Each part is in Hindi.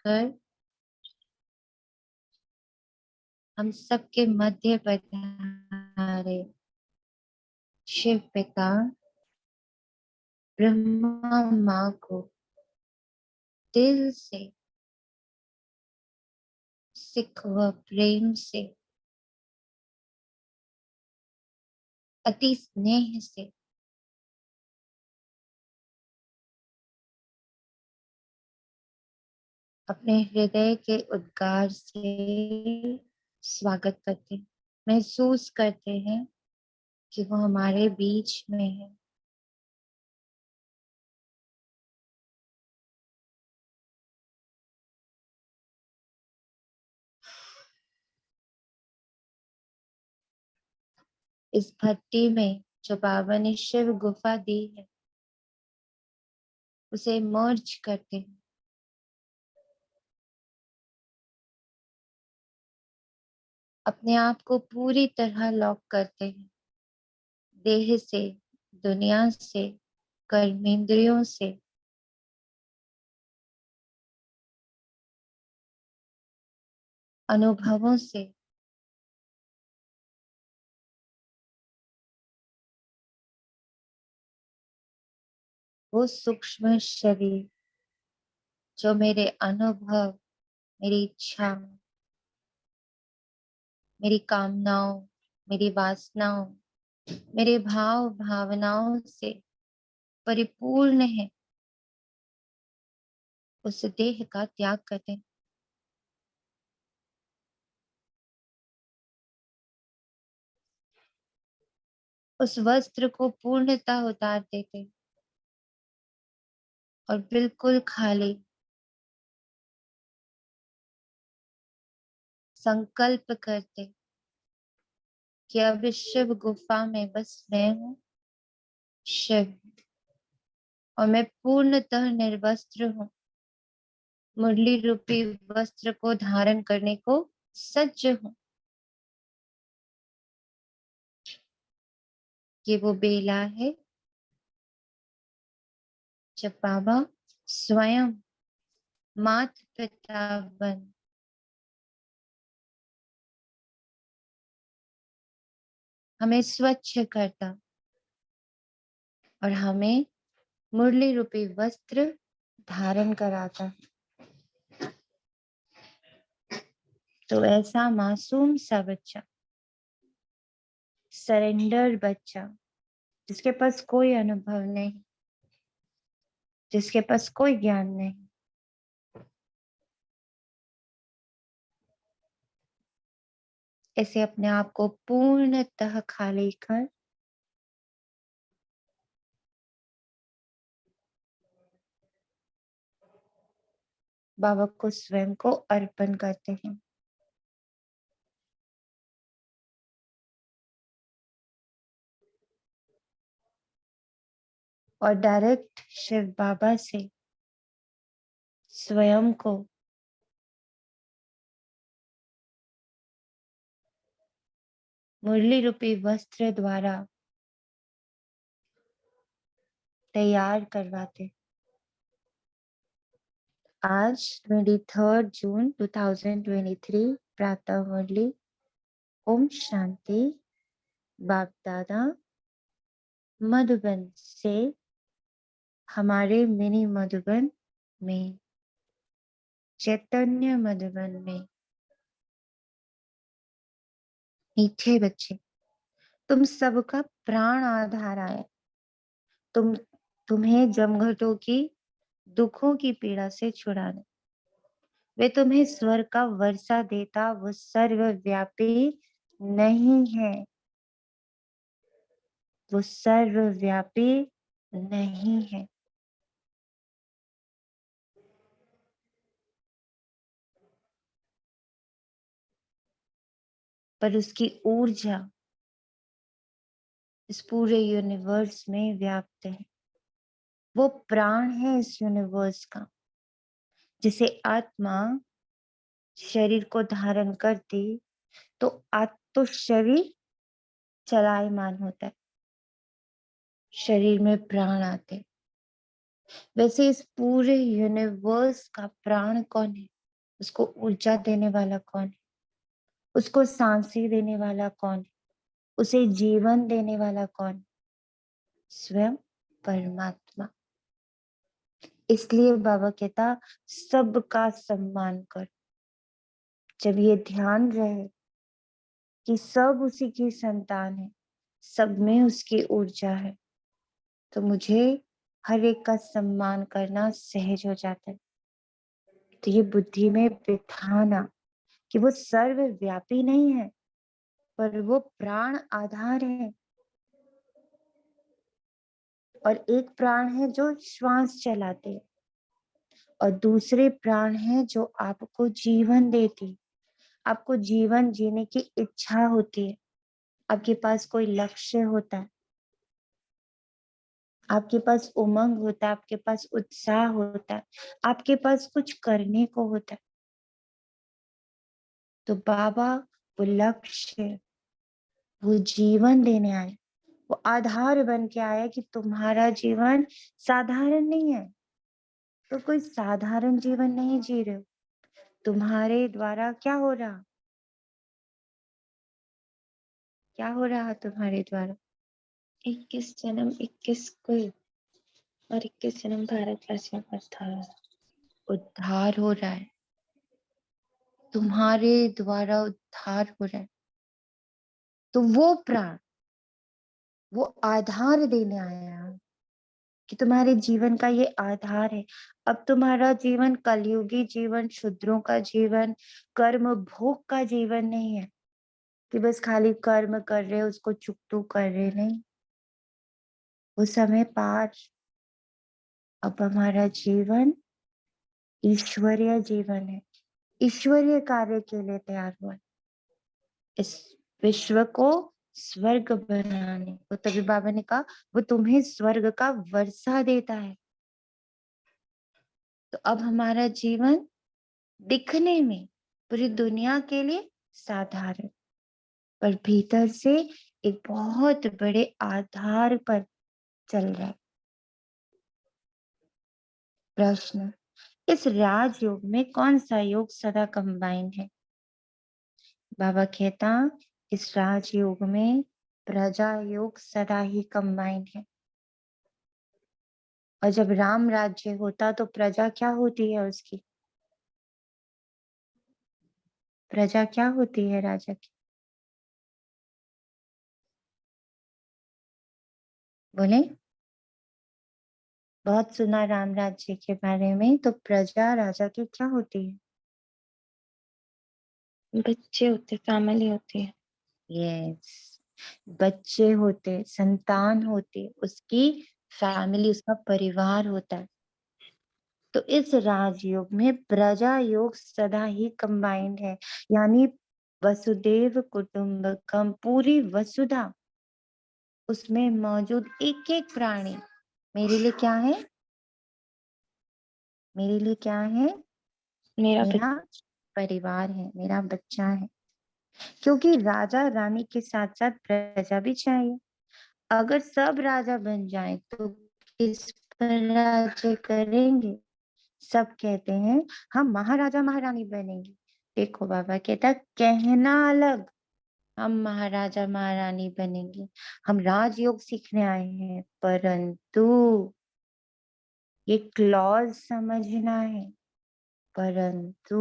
कर हम सबके मध्य पधारे शिव पिता ब्रह्मा माँ को दिल से सिख व प्रेम से अति स्नेह से अपने हृदय के उद्गार से स्वागत करते हैं। महसूस करते हैं कि वो हमारे बीच में है। इस भट्टी में जो बाबा ने शिव गुफा दी है उसे मर्ज करते हैं। अपने आप को पूरी तरह लॉक करते हैं, देह से, दुनिया से, कर्मेंद्रियों से, अनुभवों से। वो सूक्ष्म शरीर जो मेरे अनुभव, मेरी इच्छा, मेरी कामनाओं, मेरी वासनाओं, मेरे भाव भावनाओं से परिपूर्ण है, उस देह का त्याग करते हैं। उस वस्त्र को पूर्णतः उतार देते और बिल्कुल खाली संकल्प करते कि अब इस शिव गुफा में बस मैं हूँ, शिव, और मैं पूर्णतः निर्वस्त्र हूँ। मुरली रूपी वस्त्र को धारण करने को सज्ज हूँ। ये वो बेला है जब बाबा स्वयं माता पिता बन हमें स्वच्छ करता और हमें मुरली रूपी वस्त्र धारण कराता। तो ऐसा मासूम सा बच्चा, सरेंडर बच्चा, जिसके पास कोई अनुभव नहीं, जिसके पास कोई ज्ञान नहीं, ऐसे अपने आप को पूर्णतः खाली कर बाबा को स्वयं को अर्पण करते हैं। और डायरेक्ट शिव बाबा से स्वयं को मुरली रूपी वस्त्र द्वारा तैयार करवाते। आज 23 जून 2023 प्रातः मुरली। ओम शांति। बाप दादा मधुबन से हमारे मिनी मधुबन में, चैतन्य मधुबन में। मीठे बच्चे, तुम सबका प्राण आधार आए। तुम्हें जमघटों की दुखों की पीड़ा से छुड़ाने। वे तुम्हें स्वर का वर्षा देता वो सर्वव्यापी नहीं है। वो सर्वव्यापी नहीं है। पर उसकी ऊर्जा इस पूरे यूनिवर्स में व्याप्त है। वो प्राण है इस यूनिवर्स का। जिसे आत्मा शरीर को धारण करती तो शरीर चलायमान होता है, शरीर में प्राण आते। वैसे इस पूरे यूनिवर्स का प्राण कौन है? उसको ऊर्जा देने वाला कौन है? उसको सांसें देने वाला कौन है? उसे जीवन देने वाला कौन? स्वयं परमात्मा। इसलिए बाबा कहता सबका सम्मान कर। जब ये ध्यान रहे कि सब उसी की संतान है, सब में उसकी ऊर्जा है, तो मुझे हर एक का सम्मान करना सहज हो जाता है। तो ये बुद्धि में बिठाना कि वो सर्वव्यापी नहीं है, पर वो प्राण आधार है। और एक प्राण है जो श्वास चलाते हैं, और दूसरे प्राण है जो आपको जीवन देती, आपको जीवन जीने की इच्छा होती है। आपके पास कोई लक्ष्य होता है, आपके पास उमंग होता है, आपके पास उत्साह होता है, आपके पास कुछ करने को होता है। तो बाबा वो लक्ष्य, वो जीवन देने आए, वो आधार बन के आया कि तुम्हारा जीवन साधारण नहीं है। तो कोई साधारण जीवन नहीं जी रहे हो। तुम्हारे द्वारा क्या हो रहा? क्या हो रहा तुम्हारे द्वारा? 21 जन्म 21 कुल और 21 जन्म भारतवासियों का उद्धार। उद्धार हो रहा है, तुम्हारे द्वारा उद्धार हो रहा है। तो वो प्राण, वो आधार देने आया कि तुम्हारे जीवन का ये आधार है। अब तुम्हारा जीवन कलयुगी जीवन, शूद्रों का जीवन, कर्म भोग का जीवन नहीं है कि बस खाली कर्म कर रहे, उसको चुकतू कर रहे, नहीं। वो समय पार। अब हमारा जीवन ईश्वरीय जीवन है, ईश्वरीय कार्य के लिए तैयार हुआ है, इस विश्व को स्वर्ग बनाने को। तभी बाबा ने कहा वो तुम्हें स्वर्ग का वर्षा देता है। तो अब हमारा जीवन दिखने में पूरी दुनिया के लिए साधारण, पर भीतर से एक बहुत बड़े आधार पर चल रहा है। प्रश्न, इस राजयोग में कौन सा योग सदा कंबाइंड है? बाबा कहता इस राजयोग में प्रजा योग सदा ही कंबाइंड है। और जब राम राज्य होता तो प्रजा क्या होती है उसकी? प्रजा क्या होती है राजा की? बोले, बहुत सुना राम राज्य के बारे में। तो प्रजा राजा की क्या होती है? बच्चे होते, फैमिली होती है। यस, बच्चे होते, संतान होती, उसकी फैमिली, उसका परिवार होता है। तो इस राजयोग में प्रजा योग सदा ही कंबाइंड है, यानी वसुदेव कुटुंबकम, पूरी वसुधा, उसमें मौजूद एक एक प्राणी मेरे लिए क्या है? मेरे लिए क्या है? मेरा परिवार है, मेरा बच्चा है। क्योंकि राजा रानी के साथ साथ प्रजा भी चाहिए। अगर सब राजा बन जाए तो किस पर राज्य करेंगे? सब कहते हैं हम महाराजा महारानी बनेंगे। देखो बाबा कहता कहना अलग, हम महाराजा महारानी बनेंगे, हम राजयोग सीखने आए हैं, परंतु ये क्लॉज समझना है। परंतु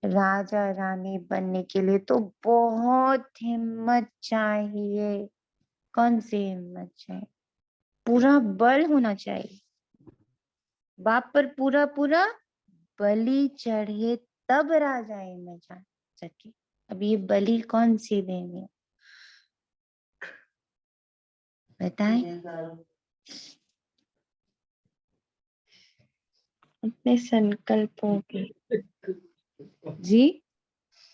राजा रानी बनने के लिए तो बहुत हिम्मत चाहिए। कौन सी हिम्मत चाहिए? पूरा बल होना चाहिए। बाप पर पूरा पूरा बलि चढ़े तब राजाए में जा सके। अब ये बलि कौन सी देनी है बताएं? अपने संकल्पों की, जी,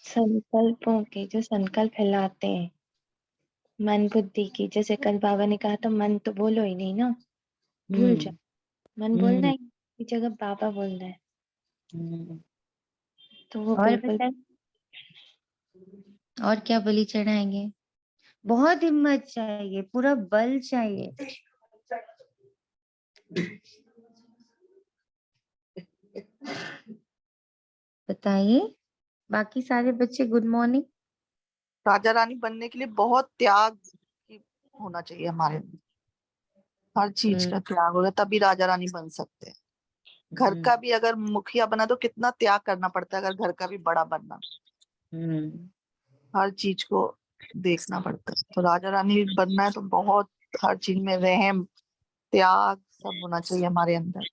संकल्पों के जो संकल्प फैलाते हैं, मन बुद्धि की। जैसे कल बाबा ने कहा था मन तो बोलो ही नहीं ना, भूल जाओ। मन बोलना है की जगह बाबा बोलना है, तो वो और बिल्कुल। बताएं, और क्या बलि चढ़ाएंगे? बहुत हिम्मत चाहिए, पूरा बल चाहिए। बताइए, बाकी सारे बच्चे गुड मॉर्निंग। राजा रानी बनने के लिए बहुत त्याग होना चाहिए हमारे अंदर। हर चीज का त्याग होगा तभी राजा रानी बन सकते हैं। घर का भी अगर मुखिया बना तो कितना त्याग करना पड़ता है, अगर घर का भी बड़ा बनना, हर चीज को देखना पड़ता है। तो राजा रानी बनना है तो बहुत हर चीज में रहम त्याग सब होना चाहिए हमारे अंदर।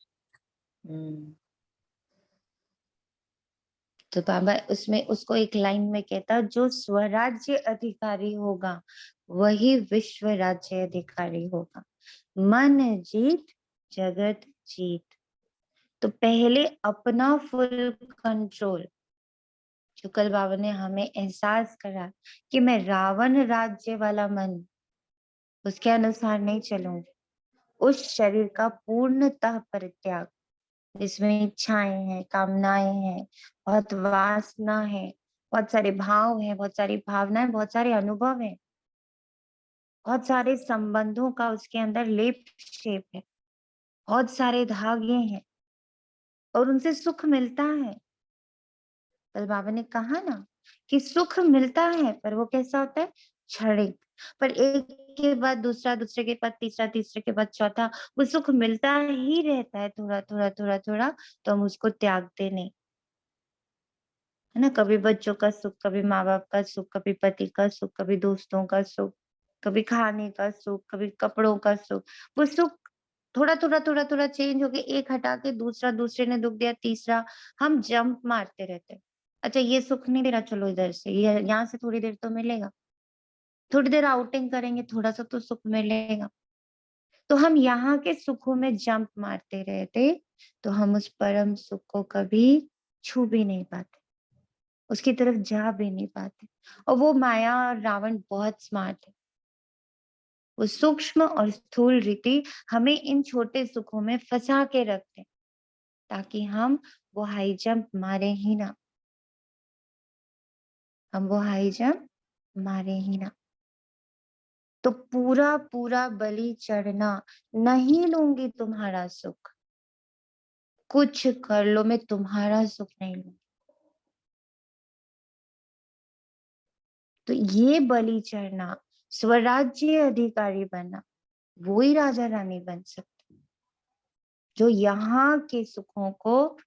तो बाबा उसमें उसको एक लाइन में कहता, जो स्वराज्य अधिकारी होगा वही विश्व राज्य अधिकारी होगा। मन जीत जगत जीत। तो पहले अपना फुल कंट्रोल, जो कल बाबा ने हमें एहसास करा कि मैं रावण राज्य वाला मन उसके अनुसार नहीं चलूंगी। उस शरीर का पूर्णतः परित्याग, जिसमें इच्छाएं हैं, कामनाएं हैं, बहुत वासना है, बहुत सारे भाव हैं, बहुत सारी भावनाएं, बहुत सारे अनुभव हैं, बहुत सारे संबंधों का उसके अंदर लेप शेप है, बहुत सारे धागे हैं और उनसे सुख मिलता है। कल बाबा ने कहा ना कि सुख मिलता है, पर वो कैसा होता है? क्षणिक। पर एक के बाद दूसरा, दूसरे के बाद तीसरा, तीसरे के बाद चौथा, वो सुख मिलता ही रहता है, थोड़ा थोड़ा थोड़ा थोड़ा। तो हम उसको त्यागते नहीं, है ना। कभी बच्चों का सुख, कभी माँ बाप का सुख, कभी पति का सुख, कभी दोस्तों का सुख, कभी खाने का सुख, कभी कपड़ों का सुख। वो सुख थोड़ा थोड़ा थोड़ा थोड़ा चेंज हो गया, एक हटा के दूसरा, दूसरे ने दुख दिया तीसरा, हम जंप मारते रहते हैं। अच्छा ये सुख नहीं दे रहा, चलो इधर से, ये यहाँ से थोड़ी देर तो मिलेगा, थोड़ी देर आउटिंग करेंगे, थोड़ा सा तो सुख मिलेगा। तो हम यहाँ के सुखों में जंप मारते रहते, तो हम उस परम सुख को कभी छू भी नहीं पाते, उसकी तरफ जा भी नहीं पाते। और वो माया और रावण बहुत स्मार्ट है, वो सूक्ष्म और स्थूल रीति हमें इन छोटे सुखों में फंसा के रखते हैं, ताकि हम वो हाई जंप मारे ही ना, हम वो हाई जंप मारे ही ना। तो पूरा पूरा बलि चढ़ना, नहीं लूंगी तुम्हारा सुख, कुछ कर लो, मैं तुम्हारा सुख नहीं लूंगी। तो ये बलि चढ़ना, स्वराज्य अधिकारी बनना, वो ही राजा रानी बन सकते, जो यहाँ के सुखों को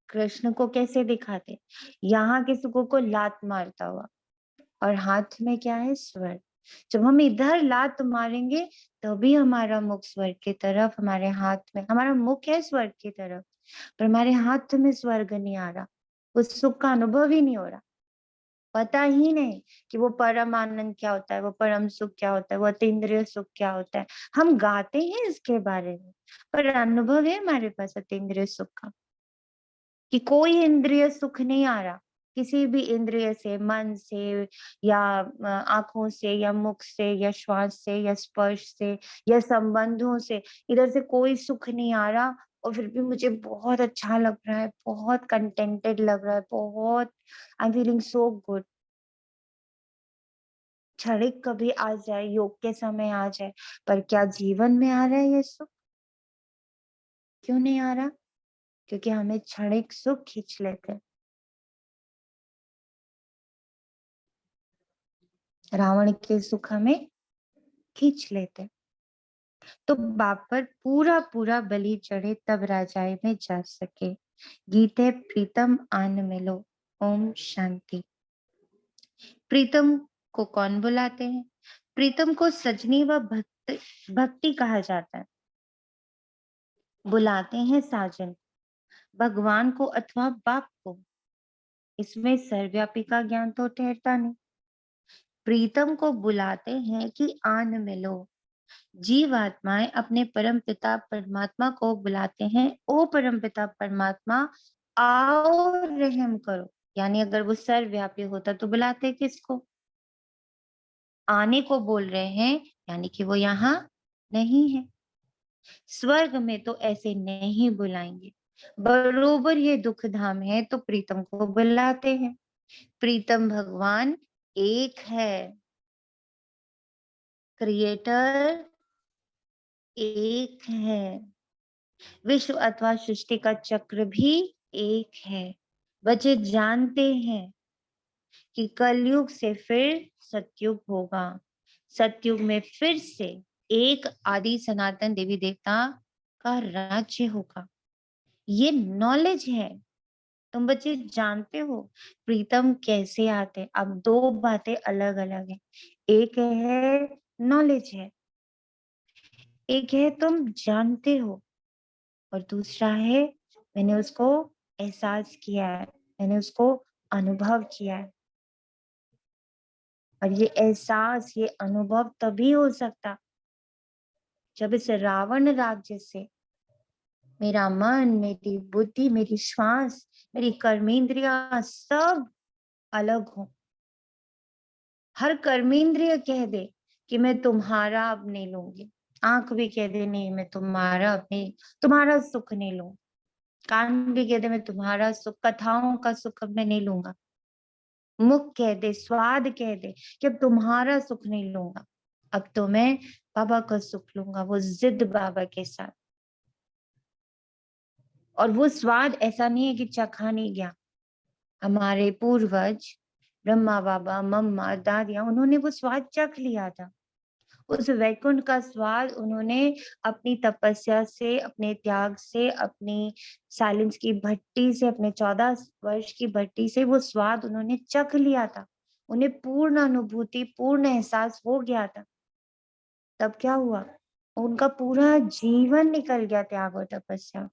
कृष्ण को कैसे दिखाते, यहाँ के सुखों को लात मारता हुआ, और हाथ में क्या है? स्वर्ग। जब हम इधर लात मारेंगे तभी हमारा मुख स्वर्ग की तरफ, हमारे हाथ में हमारा मुख है स्वर्ग की तरफ, पर हमारे हाथ में स्वर्ग नहीं आ रहा, उस सुख का अनुभव ही नहीं हो रहा, पता ही नहीं कि वो परम आनंद क्या होता है, वो परम सुख क्या होता है, वो अतीन्द्रिय सुख क्या होता है। हम गाते हैं इसके बारे में, पर अनुभव है हमारे पास अतीन्द्रिय सुख का? कि कोई इंद्रिय सुख नहीं आ रहा, किसी भी इंद्रिय से, मन से या आंखों से या मुख से या श्वास से या स्पर्श से या संबंधों से, इधर से कोई सुख नहीं आ रहा, और फिर भी मुझे बहुत अच्छा लग रहा है, बहुत कंटेंटेड लग रहा है, बहुत I am feeling so good. क्षणिक कभी आ जाए, योग के समय आ जाए, पर क्या जीवन में आ रहा है ये सुख? क्यों नहीं आ रहा? क्योंकि हमें क्षणिक सुख खींच लेते हैं, रावण के सुख हमें खींच लेते हैं। तो बाप पर पूरा पूरा बलि चढ़े तब राजाए में जा सके। गीते प्रीतम आन मिलो। ओम शांति। प्रीतम को कौन बुलाते हैं? प्रीतम को सजनी व भक्ति कहा जाता है। बुलाते हैं साजन, भगवान को अथवा बाप को। इसमें सर्वव्यापी का ज्ञान तो ठहरता नहीं। प्रीतम को बुलाते हैं कि आन मिलो। जीवात्माएं अपने परम पिता परमात्मा को बुलाते हैं, ओ परम पिता परमात्मा आओ रहम करो। यानी अगर वो सर्वव्यापी होता तो बुलाते किसको? आने को बोल रहे हैं, यानी कि वो यहाँ नहीं है। स्वर्ग में तो ऐसे नहीं बुलाएंगे, बरोबर ये दुख धाम है तो प्रीतम को बुलाते हैं। प्रीतम भगवान एक है, क्रिएटर एक है, विश्व अथवा सृष्टि का चक्र भी एक है, बच्चे जानते हैं कि कलयुग से फिर सतयुग होगा, सतयुग में फिर से एक आदि सनातन देवी देवता का राज्य होगा। ये नॉलेज है, तुम बच्चे जानते हो प्रीतम कैसे आते। अब दो बातें अलग अलग है, एक है नॉलेज है, एक है तुम जानते हो, और दूसरा है मैंने उसको एहसास किया है, मैंने उसको अनुभव किया है। और ये एहसास, ये अनुभव तभी हो सकता जब इस रावण राज्य से मेरा मन, मेरी बुद्धि, मेरी श्वास, मेरी कर्मेंद्रिया सब अलग हो। हर कर्मेंद्रिय कह दे कि मैं तुम्हारा अब नहीं लूंगी, आंख भी कह दे नहीं मैं तुम्हारा अपने तुम्हारा सुख नहीं लूंगी, कान भी कह दे मैं तुम्हारा सुख, कथाओं का सुख अब मैं नहीं लूंगा, मुख कह दे, स्वाद कह दे कि अब तुम्हारा सुख नहीं लूंगा, अब तो मैं बाबा का सुख लूंगा, वो जिद बाबा के साथ। और वो स्वाद ऐसा नहीं है कि चखा नहीं गया, हमारे पूर्वज ब्रह्मा बाबा, मम्मा, दादियां, उन्होंने वो स्वाद चख लिया था। उस वैकुंठ का स्वाद उन्होंने अपनी तपस्या से, अपने त्याग से, अपनी साइलेंस की भट्टी से, अपने 14 वर्ष की भट्टी से वो स्वाद उन्होंने चख लिया था। उन्हें पूर्ण अनुभूति, पूर्ण एहसास हो गया था। तब क्या हुआ, उनका पूरा जीवन निकल गया त्याग और तपस्या।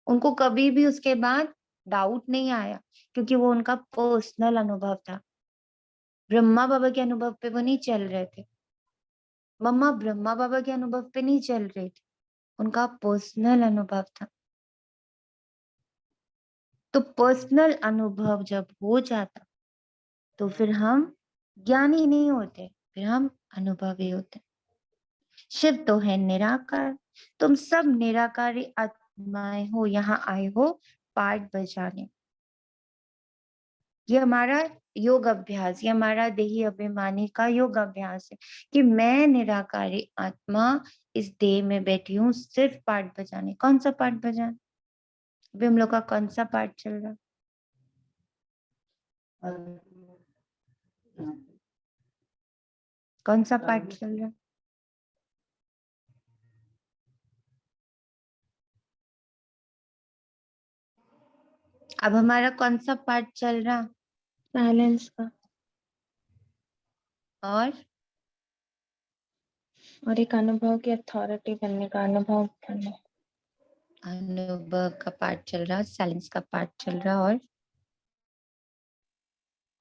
उनको कभी भी उसके बाद डाउट नहीं आया, क्योंकि वो उनका पर्सनल अनुभव था। ब्रह्मा बाबा के अनुभव पे वो नहीं चल रहे थे, मम्मा ब्रह्मा बाबा के अनुभव पे नहीं चल रही थी, उनका पर्सनल अनुभव था। तो पर्सनल अनुभव जब हो जाता तो फिर हम ज्ञानी नहीं होते, फिर हम अनुभवी होते। शिव तो है निराकार, तुम सब निराकारी आत्माएं हो, यहाँ आए हो पाठ बजाने। ये हमारा योग अभ्यास, ये हमारा देही अभिमानी का योग अभ्यास है कि मैं निराकारी आत्मा इस देह में बैठी हूँ सिर्फ पाठ बजाने। कौन सा पाठ बजाने? अभी हम लोग का कौन सा पाठ चल रहा है? कौन सा पाठ चल रहा है? अब हमारा कौन सा पाठ चल रहा? साइलेंस का। और एक अनुभव की अथॉरिटी बनने का, अनुभव करना। अनुभव का पाठ चल रहा, साइलेंस का पाठ चल रहा, और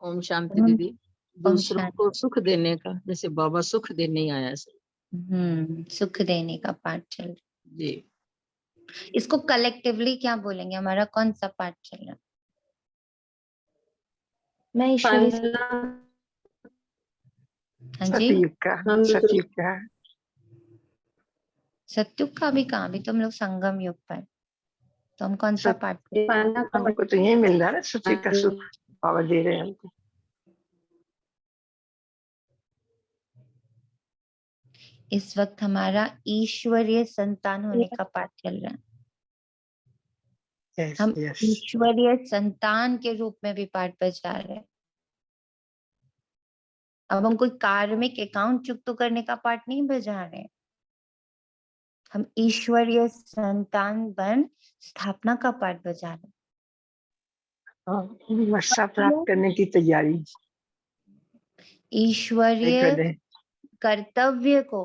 ओम शांति दीदी। ओम दूसरों शांति। को सुख देने का, जैसे बाबा सुख देने ही आया सर। सुख देने का पाठ चल रहा। जी, इसको कलेक्टिवली क्या बोलेंगे? हमारा कौन सा पाठ चल रहा? मैं ईश्वरी हाँ जी, सतयुग का, सतयुग का। सतयुग का भी कहाँ, भी तो हम लोग संगम युग पर, तो हम कौन सा पाठ? हमको तो यही मिल रहा है ना, सतयुग का सुख बाबा दे रहे हैं हमको। इस वक्त हमारा ईश्वरीय संतान होने का पाठ चल रहा है। यस हम यस। ईश्वरीय संतान के रूप में भी पाठ बजा रहे हैं। अब हम कोई कार्मिक अकाउंट चुकता करने का पाठ नहीं बजा रहे हैं, हम ईश्वरीय संतान बन स्थापना का पाठ बजा रहे हैं। वर्षा प्राप्त करने की तैयारी। ईश्वरीय कर्तव्य को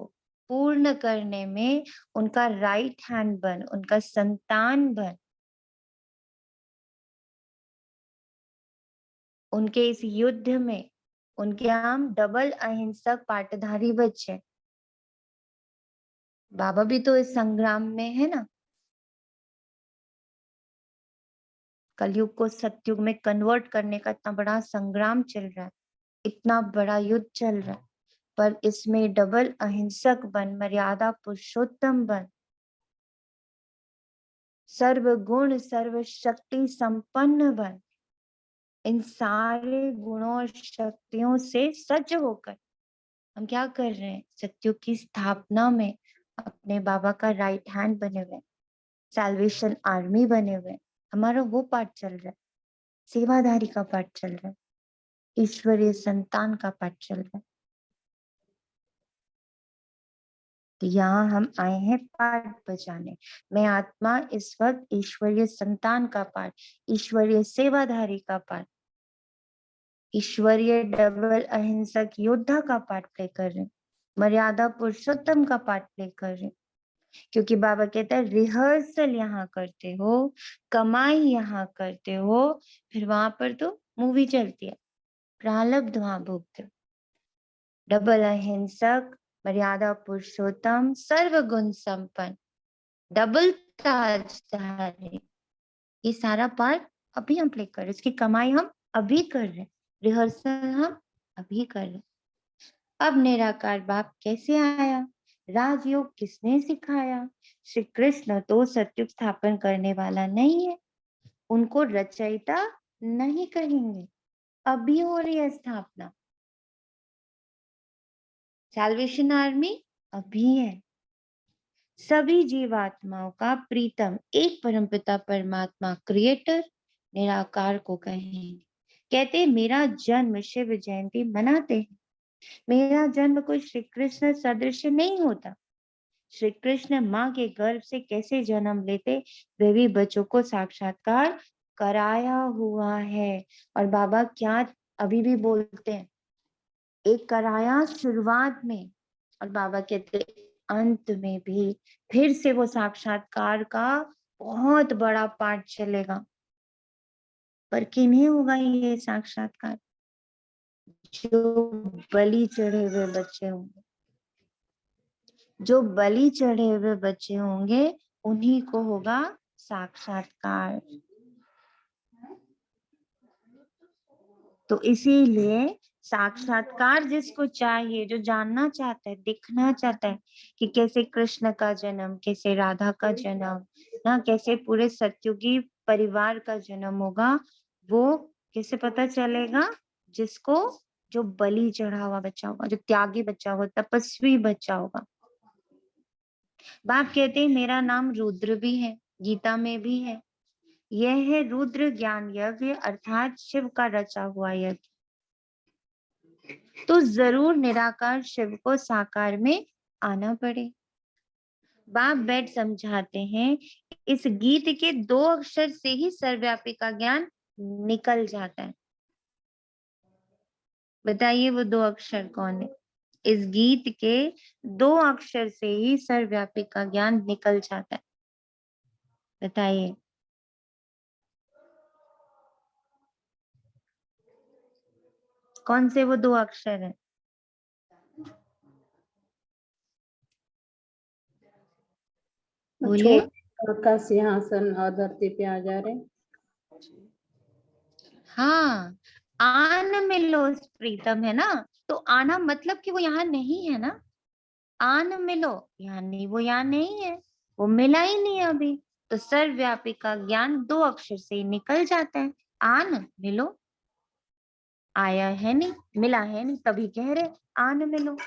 पूर्ण करने में उनका राइट हैंड बन, उनका संतान बन, उनके इस युद्ध में उनके हम डबल अहिंसक पाटधारी बच्चे। बाबा भी तो इस संग्राम में है ना, कलयुग को सतयुग में कन्वर्ट करने का इतना बड़ा संग्राम चल रहा है, इतना बड़ा युद्ध चल रहा है, पर इसमें डबल अहिंसक बन, मर्यादा पुरुषोत्तम बन, सर्व गुण सर्व शक्ति संपन्न बन, इन सारे गुणों और शक्तियों से सज्ज होकर हम क्या कर रहे हैं? सतयुग की स्थापना में अपने बाबा का राइट हैंड बने हुए, सैल्वेशन आर्मी बने हुए, हमारा वो पार्ट चल रहा है। सेवाधारी का पाठ चल रहा है, ईश्वरीय संतान का पाठ चल रहा है। तो यहाँ हम आए हैं पाठ बजाने। मैं आत्मा इस वक्त ईश्वरीय संतान का पाठ, ईश्वरीय सेवाधारी का पाठ, ईश्वरीय डबल अहिंसक योद्धा का पाठ प्ले कर रहे हैं, मर्यादा पुरुषोत्तम का पाठ प्ले कर रहे हैं। क्योंकि बाबा कहता है रिहर्सल यहाँ करते हो, कमाई यहाँ करते हो, फिर वहां पर तो मूवी चलती है, प्रारब्ध वहां भोगते हो। डबल अहिंसक, मर्यादा पुरुषोत्तम, सर्वगुण संपन्न, डबल ताजधारी, ये सारा पार्ट अभी हम प्ले कर रहे हैं, इसकी कमाई हम अभी कर रहे हैं, रिहर्सल हम अभी कर रहे हैं। अब निराकार बाप कैसे आया, राजयोग किसने सिखाया? श्री कृष्ण तो सत्युग स्थापन करने वाला नहीं है, उनको रचयिता नहीं कहेंगे, अभी हो रही है स्थापना। सैल्वेशन आर्मी अभी है। सभी जीवात्माओं का प्रीतम एक परमपिता परमात्मा क्रिएटर निराकार को कहेंगे। कहते हैं मेरा जन्म शिव जयंती मनाते हैं, मेरा जन्म कोई श्री कृष्ण सदृश नहीं होता। श्री कृष्ण माँ के गर्भ से कैसे जन्म लेते, वे भी बच्चों को साक्षात्कार कराया हुआ है। और बाबा क्या अभी भी बोलते हैं, एक कराया शुरुआत में, और बाबा कहते अंत में भी फिर से वो साक्षात्कार का बहुत बड़ा पाठ चलेगा। पर किन्हें होगा ये साक्षात्कार? जो बलि चढ़े हुए बच्चे होंगे, जो बलि चढ़े हुए बच्चे होंगे उन्हीं को होगा साक्षात्कार। तो इसीलिए साक्षात्कार जिसको चाहिए, जो जानना चाहता है, दिखना चाहता है कि कैसे कृष्ण का जन्म, कैसे राधा का जन्म, ना कैसे पूरे सत्युगी परिवार का जन्म होगा, वो कैसे पता चलेगा? जिसको जो बलि चढ़ा हुआ बच्चा होगा, जो त्यागी बच्चा होगा, तपस्वी बच्चा होगा। बाप कहते हैं मेरा नाम रुद्र भी है, गीता में भी है। यह है रुद्र ज्ञान यज्ञ, अर्थात शिव का रचा हुआ यज्ञ। तो जरूर निराकार शिव को साकार में आना पड़े। बाप बैठ समझाते हैं इस गीत के 2 अक्षर से ही सर्वव्यापी का ज्ञान निकल जाता है। बताइए वो 2 अक्षर कौन है? इस गीत के 2 अक्षर से ही सर्वव्यापी का ज्ञान निकल जाता है। बताइए कौन से वो 2 अक्षर है? बोलिए। का सिंहासन और धरती पे आ जा रहे। हाँ, आन मिलो प्रीतम है ना, तो आना मतलब कि वो यहाँ नहीं है ना। आन मिलो यानी वो यहाँ नहीं है, वो मिला ही नहीं है अभी। तो सर्वव्यापी का ज्ञान 2 अक्षर से ही निकल जाता है। आन मिलो, आया है नहीं, मिला है नहीं, तभी कह रहे आन मिलो।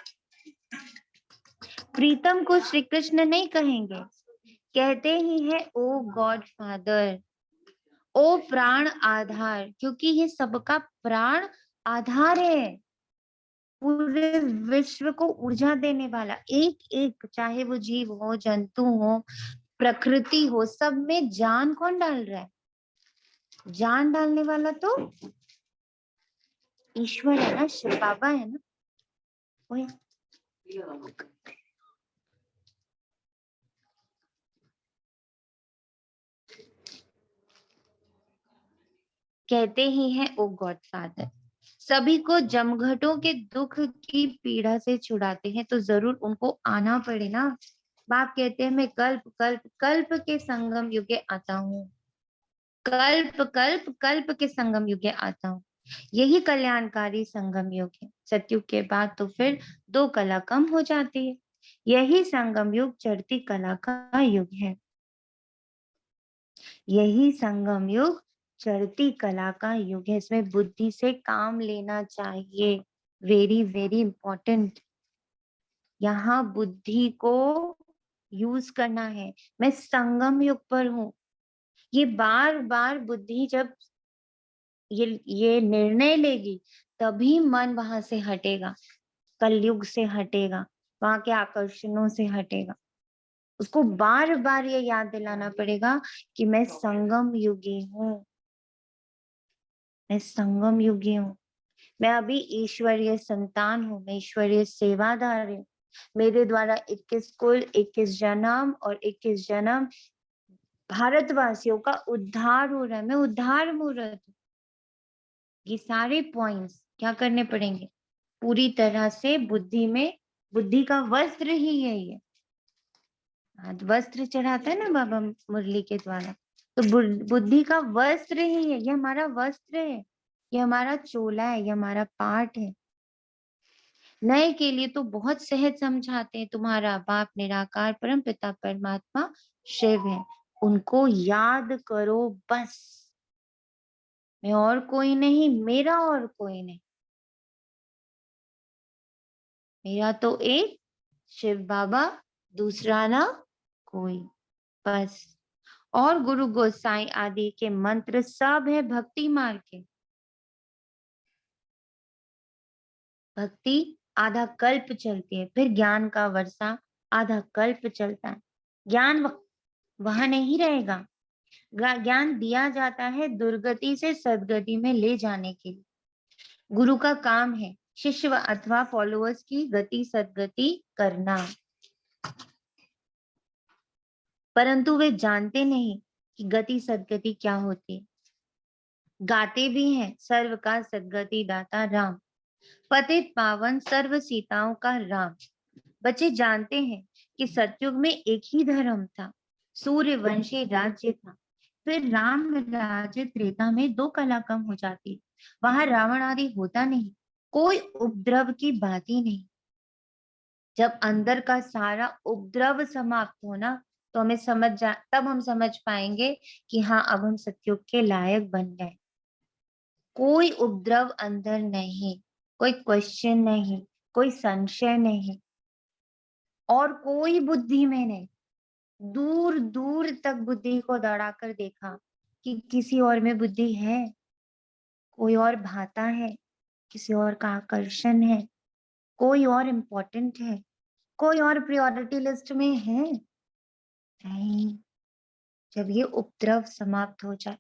प्रीतम को श्री कृष्ण नहीं कहेंगे, कहते ही है ओ गॉड फादर, ओ प्राण आधार, क्योंकि ये सबका प्राण आधार है। पूरे विश्व को ऊर्जा देने वाला एक एक, चाहे वो जीव हो, जंतु हो, प्रकृति हो, सब में जान कौन डाल रहा है? जान डालने वाला तो ईश्वर है ना, शिव बाबा है ना। वही कहते ही है ओ गॉड फादर, सभी को जमघटों के दुख की पीड़ा से छुड़ाते हैं, तो जरूर उनको आना पड़े ना। बाप कहते हैं मैं कल्प कल्प कल्प के संगम युगे आता हूँ, कल्प कल्प कल्प के संगम युगे आता हूँ। यही कल्याणकारी संगम युग है। सतयुग के बाद तो फिर 2 कला कम हो जाती है। यही संगम युग चढ़ती कला का युग है। यही संगम युग चढ़ती कला का युग है। इसमें बुद्धि से काम लेना चाहिए, वेरी वेरी इंपॉर्टेंट। यहाँ बुद्धि को यूज करना है। मैं संगम युग पर हूँ। ये बार बार बुद्धि जब ये निर्णय लेगी, तभी मन वहां से हटेगा, कलयुग से हटेगा, वहां के आकर्षणों से हटेगा। उसको बार बार ये याद दिलाना पड़ेगा कि मैं संगम युगी हूँ, मैं संगम युगी हूँ, मैं अभी ईश्वरीय संतान हूँ, मैं ईश्वरीय सेवादार हूँ। मेरे द्वारा 21 कुल, 21 जन्म और 21 जन्म भारतवासियों का उद्धार हो रहा है, मैं उद्धार मूर्त हूँ। ये सारे पॉइंट्स क्या करने पड़ेंगे? पूरी तरह से बुद्धि में, बुद्धि का वस्त्र ही है ये। आज वस्त्र चढ़ाता है ना बाबा मुरली के द्वारा, तो बुद्धि का वस्त्र ही है, ये हमारा वस्त्र है, ये हमारा चोला है, ये हमारा पाठ है। नए के लिए तो बहुत सहज समझाते हैं, तुम्हारा बाप निराकार परम पिता परमात्मा शिव है, उनको याद करो बस, मैं और कोई नहीं, मेरा और कोई नहीं, मेरा तो एक शिव बाबा, दूसरा ना कोई, बस। और गुरु गोसाई आदि के मंत्र सब है भक्ति मार्ग के। भक्ति आधा कल्प चलती है, फिर ज्ञान का वर्षा आधा कल्प चलता है। ज्ञान वहां नहीं रहेगा, ज्ञान दिया जाता है दुर्गति से सदगति में ले जाने के लिए। गुरु का काम है शिष्य अथवा फॉलोअर्स की गति सदगति करना, परंतु वे जानते नहीं कि गति सदगति क्या होती है। गाते भी हैं सर्व का सदगति दाता राम, पतित पावन सर्व सीताओं का राम। बच्चे जानते हैं कि सतयुग में एक ही धर्म था, सूर्यवंशी राज्य था, फिर राम राज्य त्रेता में 2 कला कम हो जाती, वहां रावण आदि होता नहीं, कोई उपद्रव की बात ही नहीं। जब अंदर का सारा उपद्रव समाप्त होना, तो तब हम समझ पाएंगे कि हाँ, अब हम सतयुग के लायक बन गए। कोई उपद्रव अंदर नहीं, कोई क्वेश्चन नहीं, कोई संशय नहीं, और कोई बुद्धि में नहीं। दूर दूर तक बुद्धि को दौड़ाकर देखा कि किसी और में बुद्धि है, कोई और भाता है, किसी और का आकर्षण है, कोई और इम्पोर्टेंट है, कोई और प्रायोरिटी लिस्ट में है नहीं। जब ये उपद्रव समाप्त हो जाए,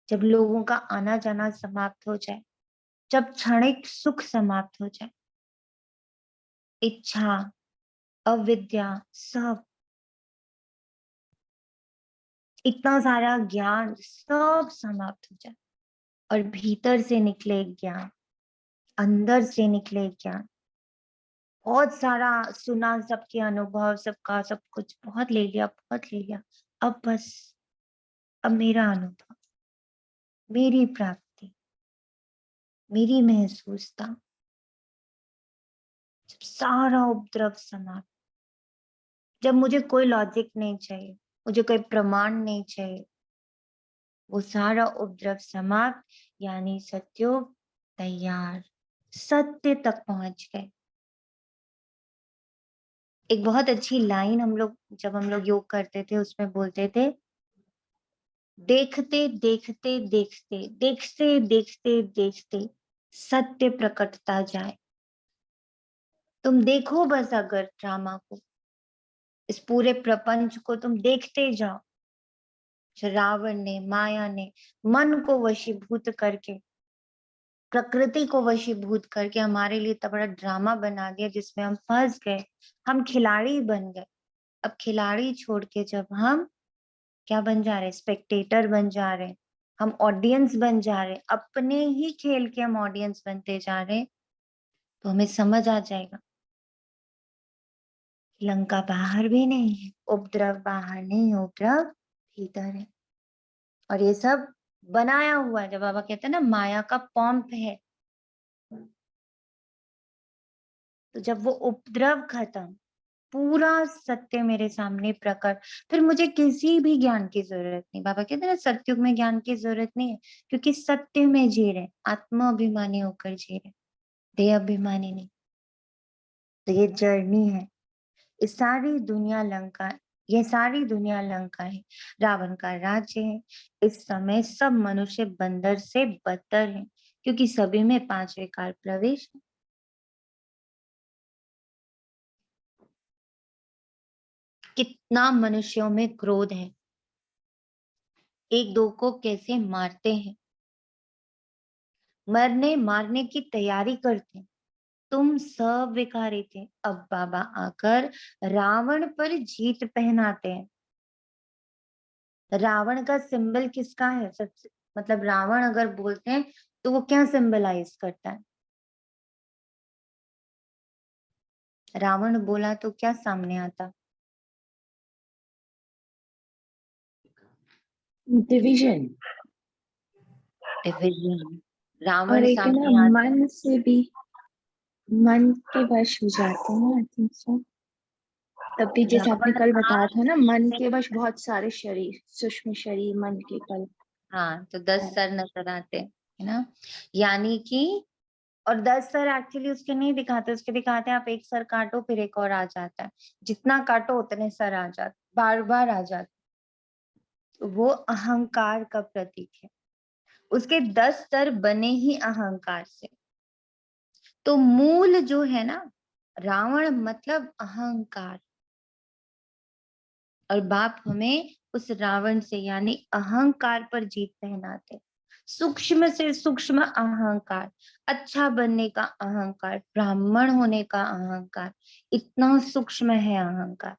जब लोगों का आना जाना समाप्त हो जाए, जब क्षणिक सुख समाप्त हो जाए, इच्छा अविद्या सब, इतना सारा ज्ञान सब समाप्त हो जाए, और भीतर से निकले ज्ञान, अंदर से निकले ज्ञान। बहुत सारा सुना, सबके अनुभव, सबका सब कुछ बहुत ले लिया, बहुत ले लिया, अब बस, अब मेरा अनुभव, मेरी प्राप्ति, मेरी महसूसता। जब सारा उपद्रव समाप्त, जब मुझे कोई लॉजिक नहीं चाहिए, मुझे कोई प्रमाण नहीं चाहिए, वो सारा उपद्रव समाप्त, यानी सतयुग तैयार, सत्य तक पहुंच गए। एक बहुत अच्छी लाइन जब हम लोग योग करते थे, उसमें बोलते थे, देखते देखते देखते देखते देखते देखते सत्य प्रकटता जाए। तुम देखो बस, अगर ड्रामा को, इस पूरे प्रपंच को तुम देखते जाओ, जो रावण ने, माया ने मन को वशीभूत करके, प्रकृति को वशीभूत करके हमारे लिए इतना बड़ा ड्रामा बना दिया, जिसमें हम फंस गए, हम खिलाड़ी बन गए। अब खिलाड़ी छोड़ के जब हम क्या बन जा रहे हैं? स्पेक्टेटर बन जा रहे हैं, हम ऑडियंस बन जा रहे हैं, अपने ही खेल के हम ऑडियंस बनते जा रहे हैं, तो हमें समझ आ जाएगा लंका बाहर भी नहीं है, उपद्रव बाहर नहीं, उपद्रव भीतर है। और ये सब बनाया हुआ है, जब बाबा कहते हैं ना माया का पंप है, तो जब वो उपद्रव खत्म, पूरा सत्य मेरे सामने प्रकट, फिर मुझे किसी भी ज्ञान की जरूरत नहीं। बाबा कहते हैं ना सतयुग में ज्ञान की जरूरत नहीं है, क्योंकि सत्य में जी रहे, आत्माभिमानी होकर जी रहे, देह अभिमानी नहीं। तो ये जर्नी है, इस सारी दुनिया लंका यह सारी दुनिया लंका है, रावण का राज्य है। इस समय सब मनुष्य बंदर से बदतर हैं, क्योंकि सभी में 5 विकार प्रवेश है। कितना मनुष्यों में क्रोध है, एक दो को कैसे मारते हैं, मरने मारने की तैयारी करते हैं। तुम सब विकारी थे, अब बाबा आकर रावण पर जीत पहनाते हैं। रावण का सिंबल किसका है? सबसे मतलब रावण अगर बोलते हैं तो वो क्या सिंबलाइज करता है? रावण बोला तो क्या सामने आता? डिवीजन। डिवीजन। रावण और एक है ना, सामने आता है। मन से भी, मन के वश हो जाते हैं, आई थिंक सो। तब भी जैसे आपने रावण कल बताया था ना, मन से, के वश बहुत सारे शरीर, सूक्ष्म शरीर, मन के कल। हाँ, तो 10 सर नजर आते हैं, है ना? यानी कि, और 10 सर एक्चुअली उसके नहीं दिखाते, उसके दिखाते हैं आप एक सर काटो फिर एक और आ जाता है, जितना काटो उतने सर आ जाते, बार बार आ जाते। तो वो अहंकार का प्रतीक है। उसके 10 सर बने ही अहंकार से। तो मूल जो है ना, रावण मतलब अहंकार, और बाप हमें उस रावण से यानी अहंकार पर जीत पहनाते। सूक्ष्म से सूक्ष्म अहंकार, अच्छा बनने का अहंकार, ब्राह्मण होने का अहंकार, इतना सूक्ष्म है अहंकार।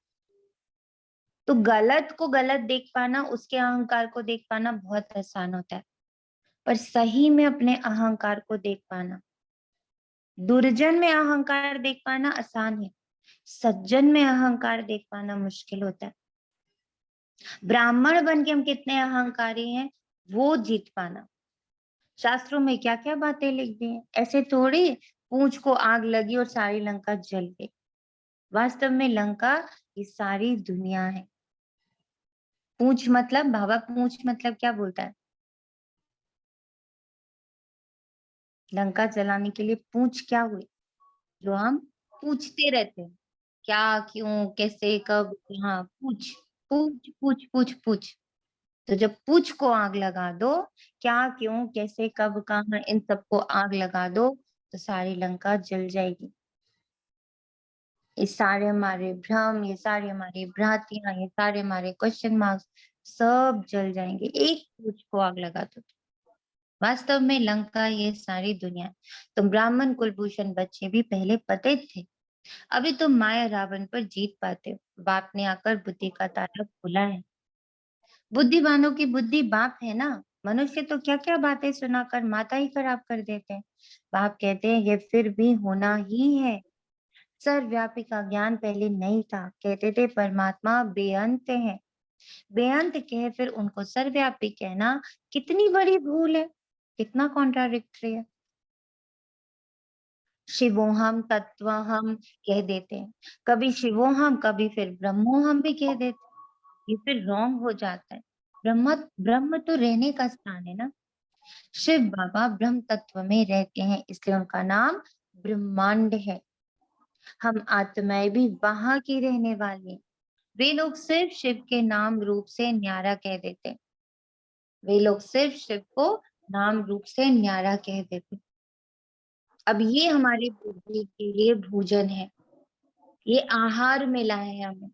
तो गलत को गलत देख पाना, उसके अहंकार को देख पाना बहुत आसान होता है, पर सही में अपने अहंकार को देख पाना, दुर्जन में अहंकार देख पाना आसान है, सज्जन में अहंकार देख पाना मुश्किल होता है। ब्राह्मण बन के हम कितने अहंकारी हैं वो जीत पाना। शास्त्रों में क्या क्या बातें लिख दी हैं, ऐसे थोड़ी पूंछ को आग लगी और सारी लंका जल गई। वास्तव में लंका ये सारी दुनिया है। पूंछ मतलब, बाबा पूंछ मतलब क्या बोलता है? लंका जलाने के लिए पूंछ क्या हुई? जो हम पूछते रहते हैं, क्या, क्यों, कैसे, कब, हाँ, पूछ पूछ पूछ पूछ पूछ। तो जब पूछ को आग लगा दो, क्या, क्यों, कैसे, कब, कहाँ, इन सबको आग लगा दो, तो सारी लंका जल जाएगी। ये सारे हमारे भ्रम, ये सारी हमारी भ्रांतियां, ये सारे हमारे क्वेश्चन मार्क्स सब जल जाएंगे एक पूछ को आग लगा दो। वास्तव में लंका ये सारी दुनिया है। तुम ब्राह्मण कुलभूषण बच्चे भी पहले पते थे, अभी तुम माया रावण पर जीत पाते हो। बाप ने आकर बुद्धि का ताला खोला है। बुद्धिमानों की बुद्धि बाप है ना। मनुष्य तो क्या क्या बातें सुनाकर माथा ही खराब कर देते हैं। बाप कहते हैं ये फिर भी होना ही है। सर्वव्यापी का ज्ञान पहले नहीं था, कहते थे परमात्मा बेअंत है। बेअंत कहे फिर उनको सर्वव्यापी कहना कितनी बड़ी भूल है, कितना कॉन्ट्राडिक्टरी है। शिवोहम तत्वहम कह देते हैं, कभी शिवोहम कभी फिर ब्रह्मोहम भी कह देते हैं। ये फिर रॉन्ग हो जाता है। ब्रह्म ब्रह्म तो रहने का स्थान है ना। शिव बाबा ब्रह्म तत्व में रहते हैं, इसलिए उनका नाम ब्रह्मांड है। हम आत्माएं भी वहां की रहने वाली हैं। वे लोग सिर्फ शिव के नाम रूप से न्यारा कह देते हैं। वे लोग सिर्फ शिव को नाम रूप से न्यारा कह देते हैं। अब ये हमारे बुद्धि के लिए भोजन है, ये आहार मिला है हमें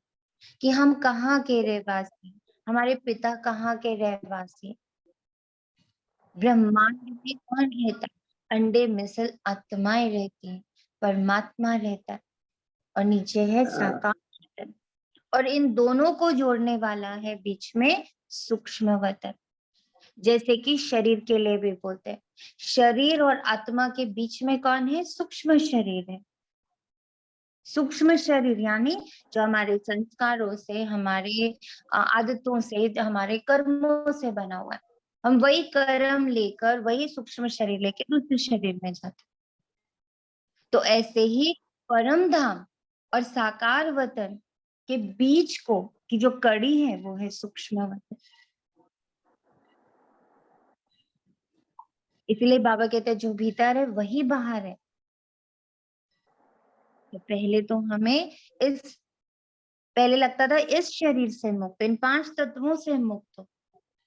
कि हम कहाँ के रहवासी, हमारे पिता कहाँ के रहवासी। ब्रह्मांड में कौन रहता है? अंडे में से आत्माएं रहती हैं, परमात्मा रहता है, और नीचे है साकार वतन, और इन दोनों को जोड़ने वाला है बीच में सूक्ष्म वतन। जैसे कि शरीर के लिए भी बोलते हैं, शरीर और आत्मा के बीच में कौन है? सूक्ष्म शरीर है। सूक्ष्म शरीर यानी जो हमारे संस्कारों से, हमारे आदतों से, हमारे कर्मों से बना हुआ है। हम वही कर्म लेकर, वही सूक्ष्म शरीर लेकर दूसरे शरीर में जाते। तो ऐसे ही परम धाम और साकार वतन के बीच को की जो कड़ी है वो है सूक्ष्म वतन। इसलिए बाबा कहते हैं जो भीतर है वही बाहर है। तो पहले तो हमें इस पहले लगता था इस शरीर से मुक्त, इन 5 तत्वों से मुक्त हो,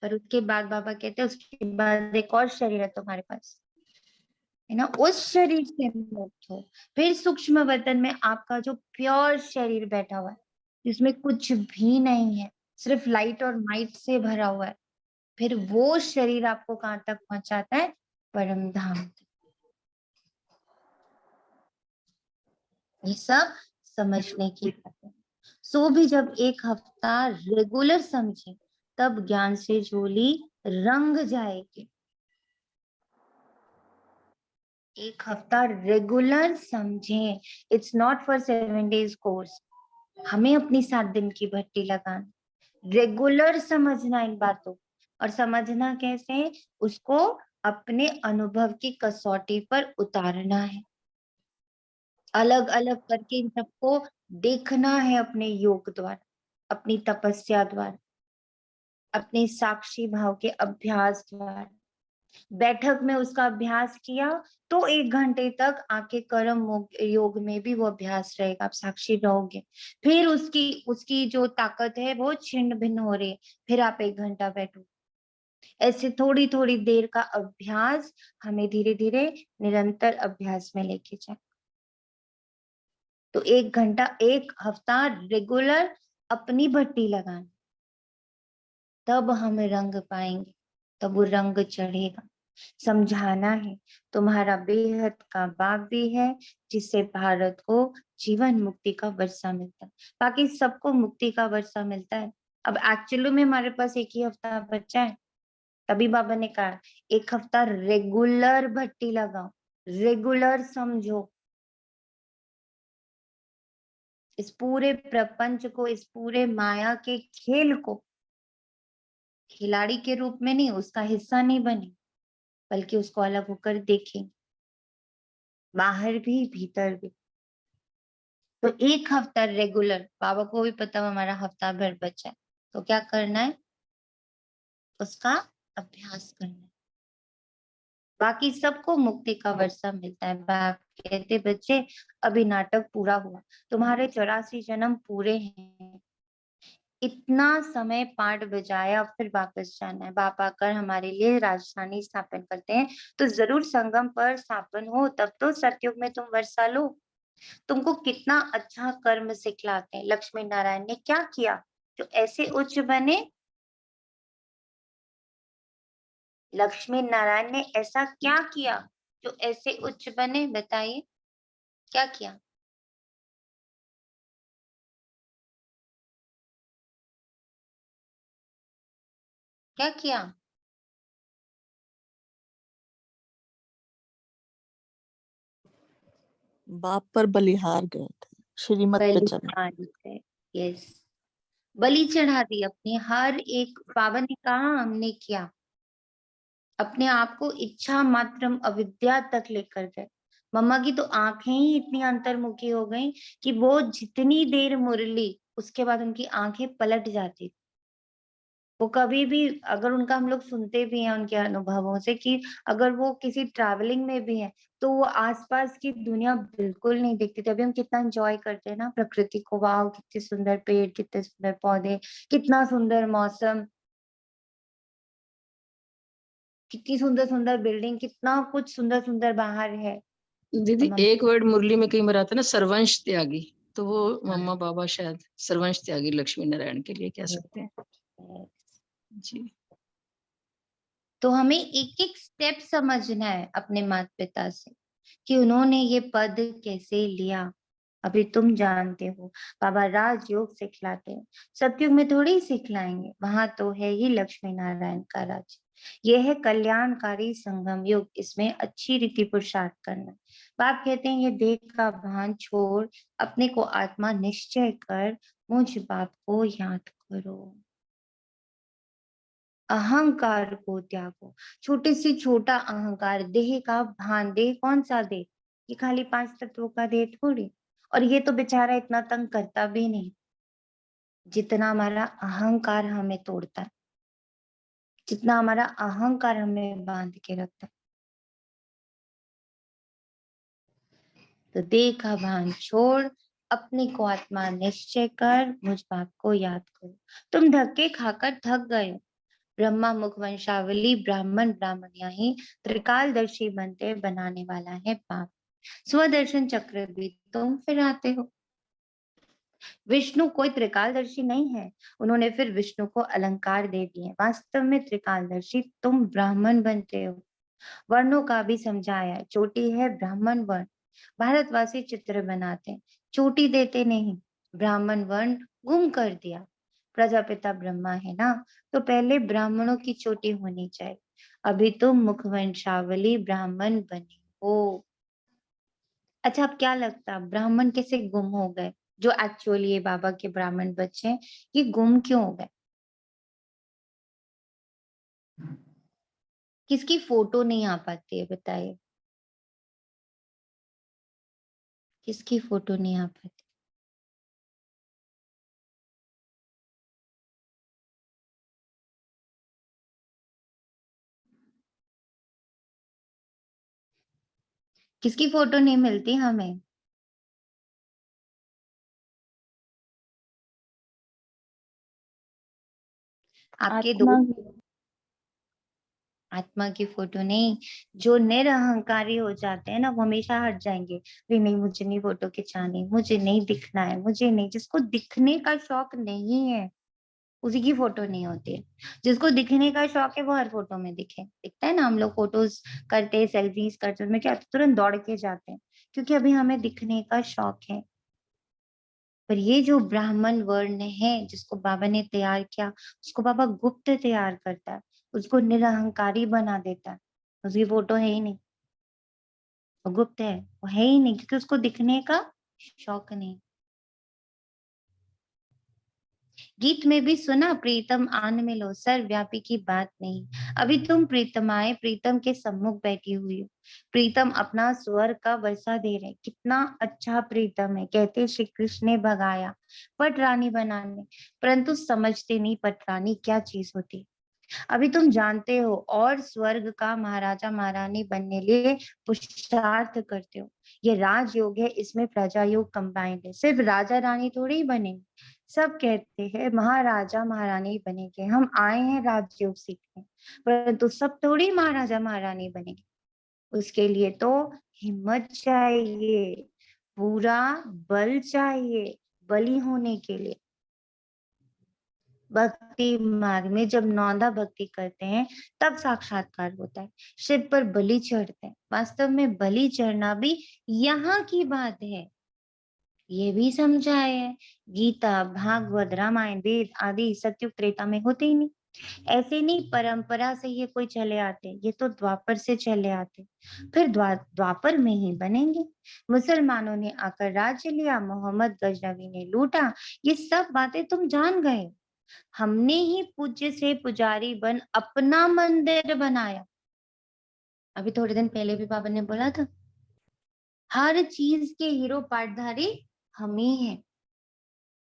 पर उसके बाद बाबा कहते हैं उसके बाद एक और शरीर है तुम्हारे पास, है ना, उस शरीर से मुक्त हो। फिर सूक्ष्म वतन में आपका जो प्योर शरीर बैठा हुआ है, जिसमें कुछ भी नहीं है, सिर्फ लाइट और माइट से भरा हुआ है, फिर वो शरीर आपको कहाँ तक पहुंचाता है? परम धाम तक। ये सब समझने की बात है। सो भी जब एक हफ्ता रेगुलर समझे, तब ज्ञान से झोली रंग जाएगी। एक हफ्ता रेगुलर समझें, it's not for 7 days course. हमें अपनी 7 दिन की भट्टी लगाना, रेगुलर समझना इन बातों, और समझना कैसे? उसको अपने अनुभव की कसौटी पर उतारना है, अलग अलग करके इन सबको देखना है, अपने योग द्वारा, अपनी तपस्या द्वारा, अपने साक्षी भाव के अभ्यास द्वारा। बैठक में उसका अभ्यास किया तो 1 घंटे तक आपके कर्म योग में भी वो अभ्यास रहेगा, आप साक्षी रहोगे। फिर उसकी जो ताकत है वो छिन्न भिन्न हो रही है, फिर आप 1 घंटा बैठो। ऐसे थोड़ी थोड़ी देर का अभ्यास हमें धीरे धीरे निरंतर अभ्यास में लेके जाए। तो 1 घंटा 1 हफ्ता रेगुलर अपनी भट्टी लगाना, तब हम रंग पाएंगे, तब वो रंग चढ़ेगा। समझाना है तुम्हारा बेहद का बाग भी है, जिससे भारत को जीवन मुक्ति का वर्षा मिलता है। बाकी सबको मुक्ति का वर्षा मिलता है। अब एक्चुअली में हमारे पास 1 ही हफ्ता बचा है, तभी बाबा ने कहा 1 हफ्ता रेगुलर भट्टी लगाओ, रेगुलर समझो, इस पूरे प्रपंच को, इस पूरे माया के खेल को खिलाड़ी के रूप में नहीं, उसका हिस्सा नहीं बने, बल्कि उसको अलग होकर देखें, बाहर भी भीतर भी। तो 1 हफ्ता रेगुलर, बाबा को भी पता हमारा हफ्ता भर बचा है, तो क्या करना है? उसका अभ्यास करना है। बाकी सबको मुक्ति का वर्षा मिलता है। बाप कहते बच्चे अभी नाटक पूरा हुआ, तुम्हारे 84 जन्म पूरे हैं, इतना समय पाठ बजाया, फिर वापस जाना है। बाप आकर हमारे लिए राजधानी स्थापन करते हैं, तो जरूर संगम पर स्थापन हो, तब तो सतयुग में तुम वर्षा लो। तुमको कितना अच्छा कर्म सिखलाते हैं। लक्ष्मी नारायण ने क्या किया जो ऐसे उच्च बने? लक्ष्मी नारायण ने ऐसा क्या किया जो ऐसे उच्च बने? बताइए, क्या किया? क्या किया? बाप पर बलिहार गए थे, श्रीमत पे चले। बलिदान थे, यस, बलि चढ़ा दी अपनी। हर एक बाबा ने कहा हमने किया, अपने आप को इच्छा मात्रम अविद्या तक लेकर गए। मम्मा की तो आंखें ही इतनी अंतर्मुखी हो गई कि वो जितनी देर मुरली, उसके बाद उनकी आंखें पलट जाती। वो कभी भी, अगर उनका हम लोग सुनते भी हैं उनके अनुभवों से, कि अगर वो किसी ट्रैवलिंग में भी है तो वो आसपास की दुनिया बिल्कुल नहीं दिखती थी। अभी हम कितना एंजॉय करते हैं ना प्रकृति को, वाह कितने सुंदर पेड़, कितने सुंदर पौधे, कितना सुंदर मौसम, कितनी सुंदर सुंदर बिल्डिंग, कितना कुछ सुंदर सुंदर बाहर है। दीदी हम एक वर्ड मुरली में कई बार आता है ना, सर्वंश त्यागी, तो वो मम्मा बाबा शायद सर्वंश त्यागी लक्ष्मी नारायण के लिए कह सकते हैं जी। तो हमें एक एक स्टेप समझना है अपने माता पिता से, कि उन्होंने ये पद कैसे लिया। अभी तुम जानते हो, बाबा राजयोग सिखलाते हैं, सतयुग में थोड़ी ही सिखलाएंगे, वहां तो है ही लक्ष्मी नारायण का राज। यह है कल्याणकारी संगम युग, इसमें अच्छी रीति पुरुषार्थ करना। बाप कहते हैं ये देह का भान छोड़, अपने को आत्मा निश्चय कर, मुझ बाप को याद करो, अहंकार को त्यागो। छोटे से छोटा अहंकार, देह का भान, देह कौन सा देह? ये खाली 5 तत्वों का देह थोड़ी, और ये तो बेचारा इतना तंग करता भी नहीं जितना हमारा अहंकार हमें तोड़ता है, जितना हमारा अहंकार हमें बांध के रखता है। तो देह का भान छोड़, अपने को आत्मा निश्चय कर मुझ बाप को याद करो। तुम धक्के खाकर थक गए हो। ब्रह्मा मुख वंशावली ब्राह्मण ब्राह्मणिया ही त्रिकालदर्शी बनते बनाने वाला है बाप। स्वदर्शन चक्र भी तुम फिर आते हो। विष्णु कोई त्रिकालदर्शी नहीं है, उन्होंने फिर विष्णु को अलंकार दे दिए। वास्तव में त्रिकालदर्शी तुम ब्राह्मण बनते हो। वर्णों का भी समझाया, चोटी है ब्राह्मण वर्ण। भारतवासी चित्र बनाते, चोटी देते नहीं। ब्राह्मण वर्ण गुम कर दिया। प्रजापिता ब्रह्मा है ना, तो पहले ब्राह्मणों की चोटी होनी चाहिए। अभी तुम मुखवंशावली ब्राह्मण बने हो। अच्छा, अब क्या लगता है ब्राह्मण कैसे गुम हो गए? जो एक्चुअली ये बाबा के ब्राह्मण बच्चे हैं, ये गुम क्यों हो गए? किसकी फोटो नहीं आ पाती है बताइए? किसकी फोटो नहीं आ पाती? किसकी फोटो नहीं मिलती हमें? आपके आत्मा दोस्त आत्मा की फोटो नहीं, जो निरअहंकारी हो जाते हैं ना, वो हमेशा हट जाएंगे। भी नहीं, मुझे नहीं फोटो खिंचानी, मुझे नहीं दिखना है, मुझे नहीं। जिसको दिखने का शौक नहीं है उसी की फोटो नहीं होती है। जिसको दिखने का शौक है वो हर फोटो में दिखता है ना। हम लोग फोटोज करते हैं, सेल्फीज करते हैं, उसमें क्या होता है, तुरंत दौड़ के जाते हैं, क्योंकि अभी हमें दिखने का शौक है। पर ये जो ब्राह्मण वर्ण है जिसको बाबा ने तैयार किया, उसको बाबा गुप्त तैयार करता है, उसको निरअहंकारी बना देता है। उसकी फोटो है ही नहीं, वो गुप्त है, वो है ही नहीं, क्योंकि उसको दिखने का शौक नहीं। गीत में भी सुना, प्रीतम आन मिलो, सर्वव्यापी की बात नहीं। अभी तुम प्रीतमाए प्रीतम के सम्मुख बैठी हुई हो। प्रीतम अपना स्वर का वर्षा दे रहे, कितना अच्छा प्रीतम है। कहते श्री कृष्ण ने भगाया पटरानी बनाने, परंतु समझते नहीं पटरानी क्या चीज होती। अभी तुम जानते हो और स्वर्ग का महाराजा महारानी बनने लिए पुरुषार्थ करते हो। ये राजयोग है, इसमें प्रजा योग कंबाइंड है। सिर्फ राजा रानी थोड़ी ही बनेंगे, सब कहते हैं महाराजा महारानी बनेंगे। हम आए हैं राजयोग सीखने, परंतु सब थोड़ी महाराजा महारानी बनेंगे। उसके लिए तो हिम्मत चाहिए, पूरा बल चाहिए बली होने के लिए। भक्ति मार्ग में जब नौंदा भक्ति करते हैं तब साक्षात्कार होता है। शिव पर बलि चढ़ते हैं, वास्तव में बलि चढ़ना भी यहाँ की बात है। ये भी समझाया है, गीता भागवत रामायण वेद आदि सत्युग त्रेता में होते ही नहीं। ऐसे नहीं परंपरा से ये कोई चले आते, ये तो द्वापर से चले आते, फिर द्वापर में ही बनेंगे। मुसलमानों ने आकर राज्य लिया, मोहम्मद गजनवी ने लूटा, ये सब बातें तुम जान गए। हमने ही पूज्य से पुजारी बन अपना मंदिर बनाया। अभी थोड़े दिन पहले भी बाबा ने बोला था, हर चीज के हीरो पाटधारी हम ही हैं।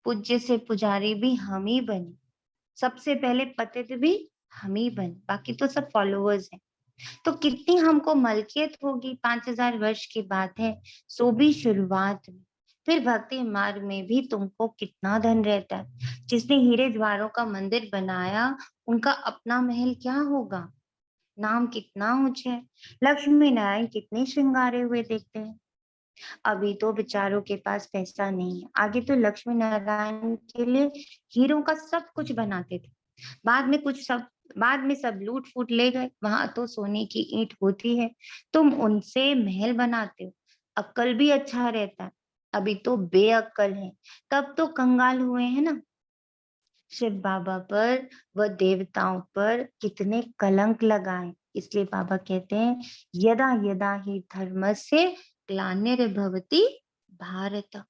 पूज्य से पुजारी भी हम ही बने, सबसे पहले पतित भी हम ही बने, बाकी तो सब फॉलोअर्स हैं। तो कितनी हमको मलकियत होगी, 5000 वर्ष की बात है, सो भी शुरुआत में। फिर भक्ति मार्ग में भी तुमको कितना धन रहता है। जिसने हीरे ज्वारों का मंदिर बनाया, उनका अपना महल क्या होगा। नाम कितना ऊंचा है, लक्ष्मी नारायण कितने श्रृंगारे हुए देखते हैं। अभी तो बेचारों के पास पैसा नहीं है, आगे तो लक्ष्मी नारायण के लिए हीरों का सब कुछ बनाते थे। बाद में सब लूट फूट ले गए, वहां तो सोने की ईंट होती है, तुम उनसे महल बनाते हो। अक्ल भी अच्छा रहता है, अभी तो बेअक्ल है, तब तो कंगाल हुए हैं ना। शिव बाबा पर व देवताओं पर कितने कलंक लगाए, इसलिए बाबा कहते हैं यदा यदा ही धर्मस्य ग्लानिर्भवति भारत।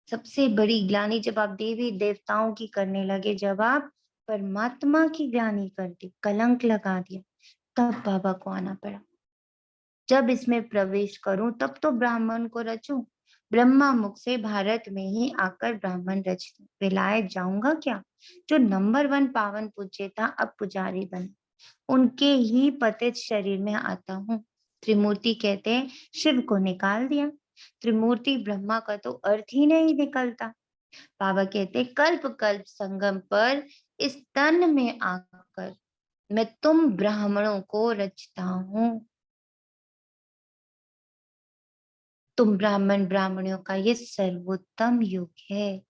सबसे बड़ी ग्लानि जब आप देवी देवताओं की करने लगे, जब आप परमात्मा की ग्लानि कर दी, कलंक लगा दिया, तब बाबा को आना पड़ा। जब इसमें प्रवेश करूं तब तो ब्राह्मण को रचूं, ब्रह्मा मुख से भारत में ही आकर ब्राह्मण रच दूं। विलायत जाऊंगा क्या? जो नंबर 1 पावन पूज्य था अब पुजारी बने, उनके ही पतित शरीर में आता हूँ। त्रिमूर्ति कहते हैं शिव को निकाल दिया, त्रिमूर्ति ब्रह्मा का तो अर्थ ही नहीं निकलता। बाबा कहते कल्प कल्प संगम पर इस तन में आकर मैं तुम ब्राह्मणों को रचता हूँ। तुम ब्राह्मण ब्राह्मणियों का ये सर्वोत्तम युग है।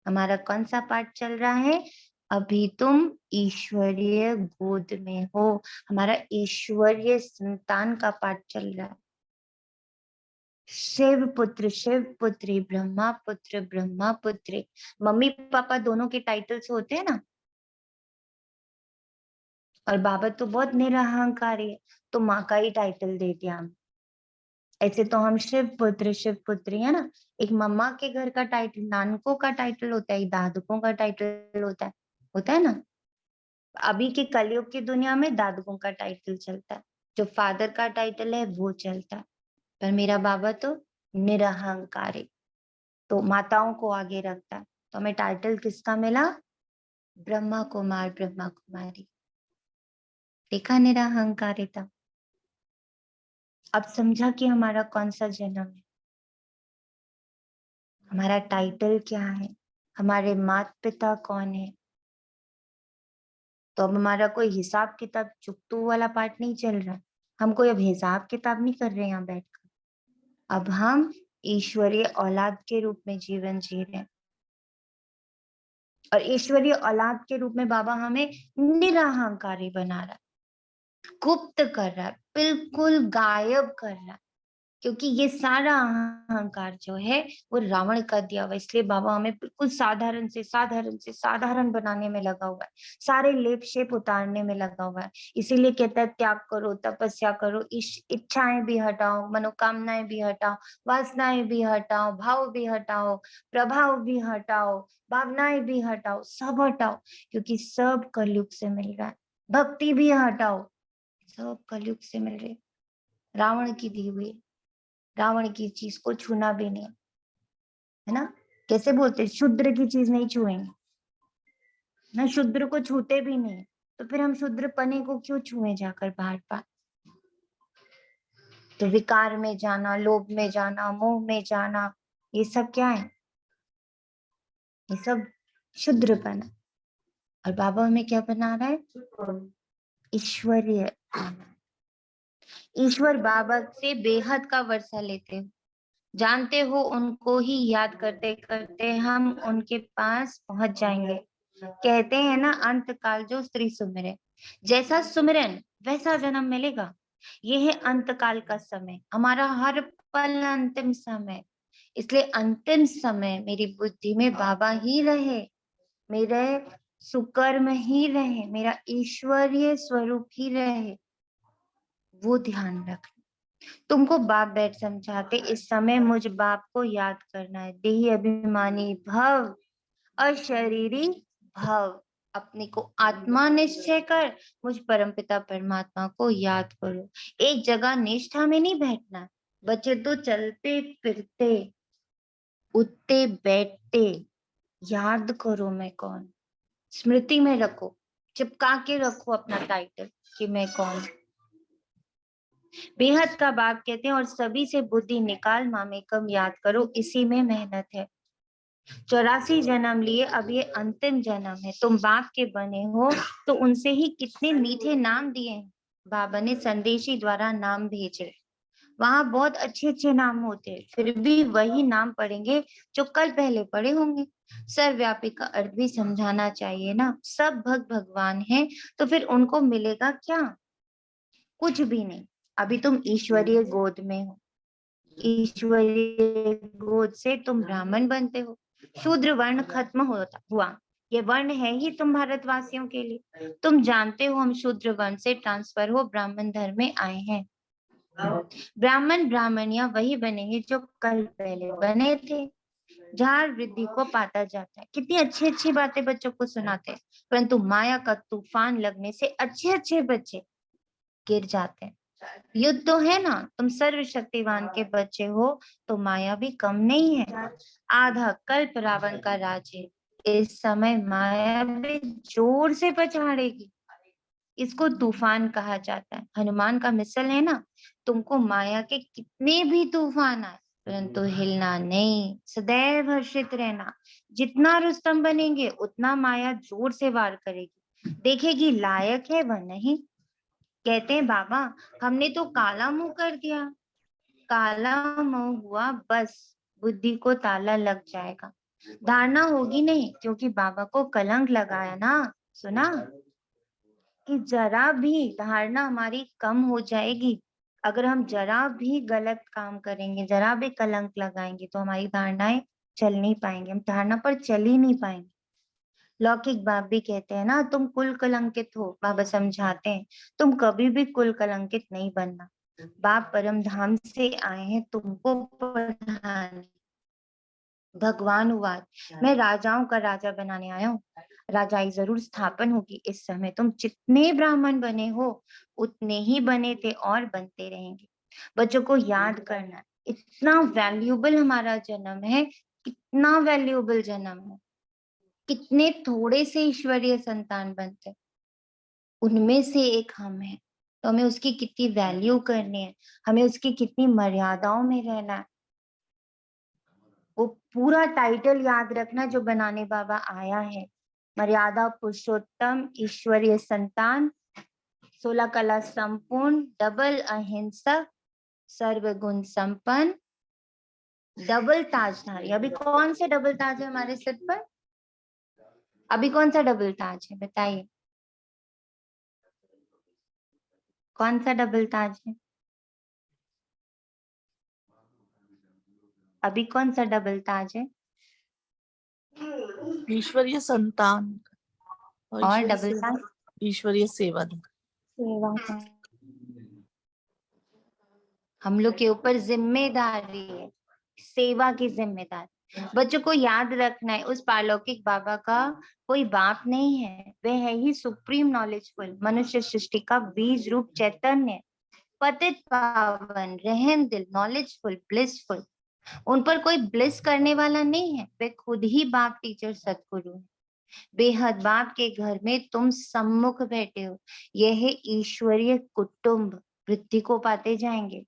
हमारा कौन सा पाठ चल रहा है? अभी तुम ईश्वरीय गोद में हो। हमारा ईश्वरीय संतान का पाठ चल रहा है। शिव पुत्री, ब्रह्मा पुत्री। मम्मी पापा दोनों के टाइटल्स होते हैं ना। और बाबा तो बहुत निरहंकारी है, तो माँ का ही टाइटल दे दिया हम। ऐसे तो हम शिव पुत्री है ना। एक मम्मा के घर का टाइटल, नानकों का टाइटल होता है, दादकों का टाइटल होता है ना। अभी के कलयुग की दुनिया में दादकों का टाइटल चलता है, जो फादर का टाइटल है वो चलता है। पर मेरा बाबा तो निरहंकारी, तो माताओं को आगे रखता है। तो हमें टाइटल किसका मिला? ब्रह्मा कुमार, ब्रह्मा कुमारी। देखा निरहंकारिता। अब समझा कि हमारा कौन सा जन्म है, हमारा टाइटल क्या है, हमारे माता पिता कौन है। तो अब हमारा कोई हिसाब किताब चुकतू वाला पार्ट नहीं चल रहा। हम कोई अब हिसाब किताब नहीं कर रहे हैं यहाँ बैठकर। अब हम ईश्वरीय औलाद के रूप में जीवन जी रहे हैं। और ईश्वरीय औलाद के रूप में बाबा हमें निरहंकारी बना रहा है, गुप्त कर रहा है, बिल्कुल गायब कर रहा है। क्योंकि ये सारा अहंकार जो है वो रावण का दिया हुआ, इसलिए बाबा हमें बिल्कुल साधारण से साधारण बनाने में लगा हुआ है, सारे लेप शेप उतारने में लगा हुआ है। इसीलिए कहता है त्याग करो, तपस्या करो, इच्छाएं भी हटाओ, मनोकामनाएं भी हटाओ, वासनाएं भी हटाओ, भाव भी हटाओ, प्रभाव भी हटाओ, भावनाएं भी हटाओ, सब हटाओ, क्योंकि सब कलयुग से मिल रहा है। भक्ति भी हटाओ, सब कलयुग से मिल रही, रावण की दी हुई। रावण की चीज को छूना भी नहीं, है ना। कैसे बोलते, शूद्र की चीज नहीं छुएंगे ना, शूद्र को छूते भी नहीं, तो फिर हम शूद्र पने को क्यों छुए जाकर बार बार। तो विकार में जाना, लोभ में जाना, मोह में जाना, ये सब क्या है? ये सब शूद्रपना। और बाबा हमें क्या बना रहा है? ईश्वरीय। ईश्वर बाबा से बेहद का वर्षा लेते हो, जानते हो, उनको ही याद करते करते हम उनके पास पहुंच जाएंगे। कहते हैं ना, अंत काल जो स्त्री सुमिरे, जैसा सुमिरन वैसा जन्म मिलेगा। ये है अंत काल का समय, हमारा हर पल अंतिम समय। इसलिए अंतिम समय मेरी बुद्धि में बाबा ही रहे, मेरे सुकर्म ही रहे, मेरा ईश्वरीय स्वरूप ही रहे, वो ध्यान रखना। तुमको बाप बैठ समझाते, इस समय मुझ बाप को याद करना है। देही अभिमानी भव, अशरीरी भव। अपने को आत्मा निश्चय कर, मुझ परमपिता परमात्मा को याद करो। एक जगह निष्ठा में नहीं बैठना। बच्चे तो चलते फिरते, उठते बैठते, याद करो मैं कौन, स्मृति में रखो, चिपका के रखो अपना टाइटल कि मैं कौन। बेहद का बाप कहते हैं, और सभी से बुद्धि निकाल मामेकम याद करो, इसी में मेहनत है। 84 जन्म लिए, अब ये अंतिम जन्म है। तुम बाप के बने हो तो उनसे ही कितने मीठे नाम दिए हैं। बाबा ने संदेशी द्वारा नाम भेजे, वहां बहुत अच्छे अच्छे नाम होते हैं, फिर भी वही नाम पढ़ेंगे जो कल पहले पढ़े होंगे। सर्वव्यापी का अर्थ भी समझाना चाहिए ना। सब भगवान है, तो फिर उनको मिलेगा क्या? कुछ भी नहीं। अभी तुम ईश्वरीय गोद में हो, ईश्वरीय गोद से तुम ब्राह्मण बनते हो। शूद्र वर्ण खत्म हुआ, ये वर्ण है ही तुम भारतवासियों के लिए। तुम जानते हो हम शूद्र वर्ण से ट्रांसफर हो ब्राह्मण धर्म में आए हैं। ब्राह्मण ब्राह्मणियां वही बनेंगे जो कल पहले बने थे। जहाँ वृद्धि को पाता जाता है। कितनी अच्छी अच्छी बातें बच्चों को सुनाते हैं, परंतु माया का तूफान लगने से अच्छे अच्छे बच्चे गिर जाते हैं। युद्ध तो है ना, तुम सर्वशक्तिवान के बच्चे हो, तो माया भी कम नहीं है। आधा कल्प रावण का राज है, इस समय माया भी जोर से पछाड़ेगी। इसको तूफान कहा जाता है। हनुमान का मिसल है ना, तुमको माया के कितने भी तूफान आए परंतु हिलना नहीं, सदैव हर्षित रहना। जितना रुस्तम बनेंगे उतना माया जोर से वार करेगी, देखेगी लायक है वह नहीं। कहते हैं बाबा हमने तो काला मुंह कर दिया, काला मुंह हुआ बस बुद्धि को ताला लग जाएगा, धारणा होगी नहीं, क्योंकि बाबा को कलंक लगाया ना। सुना कि जरा भी धारणा हमारी कम हो जाएगी अगर हम जरा भी गलत काम करेंगे, जरा भी कलंक लगाएंगे तो हमारी धारणाएं चल नहीं पाएंगे, हम धारणा पर चल ही नहीं पाएंगे। लौकिक बाप भी कहते हैं ना तुम कुल कलंकित हो, बाबा समझाते हैं तुम कभी भी कुल कलंकित नहीं बनना। बाप परम धाम से आए हैं तुमको पढ़ाने। भगवान हुआ मैं राजाओं का राजा बनाने आया हूँ, राजाई जरूर स्थापन होगी। इस समय तुम जितने ब्राह्मण बने हो उतने ही बने थे और बनते रहेंगे। बच्चों को याद करना, इतना वैल्यूएबल हमारा जन्म है, कितना वैल्यूएबल जन्म है। कितने थोड़े से ईश्वरीय संतान बनते, उनमें से एक हम हैं, तो हमें उसकी कितनी वैल्यू करनी है, हमें उसकी कितनी मर्यादाओं में रहना है। वो पूरा टाइटल याद रखना जो बनाने बाबा आया है, मर्यादा पुरुषोत्तम, ईश्वरीय संतान, 16 कला संपूर्ण, डबल अहिंसक, सर्वगुण संपन्न, डबल ताजधारी। अभी कौन से डबल ताज है हमारे सिर पर? अभी कौन सा डबल ताज है बताइए, कौन सा डबल ताज है? अभी कौन सा डबल ताज है? ईश्वरीय संतान और डबल ताज ईश्वरीय सेवा। सेवा का। हम लोग के ऊपर जिम्मेदारी है, सेवा की जिम्मेदारी। बच्चों को याद रखना है उस पारलौकिक बाबा का कोई बाप नहीं है, वह है ही सुप्रीम नॉलेजफुल, मनुष्य सृष्टि का बीज रूप चैतन्य, पतित पावन, रहम दिल, नॉलेजफुल, ब्लिसफुल। उन पर कोई ब्लिस करने वाला नहीं है, वे खुद ही बाप टीचर सतगुरु है। बेहद बाप के घर में तुम सम्मुख बैठे हो, यह है ईश्वरीय कुटुंब, वृद्धि को पाते जाएंगे।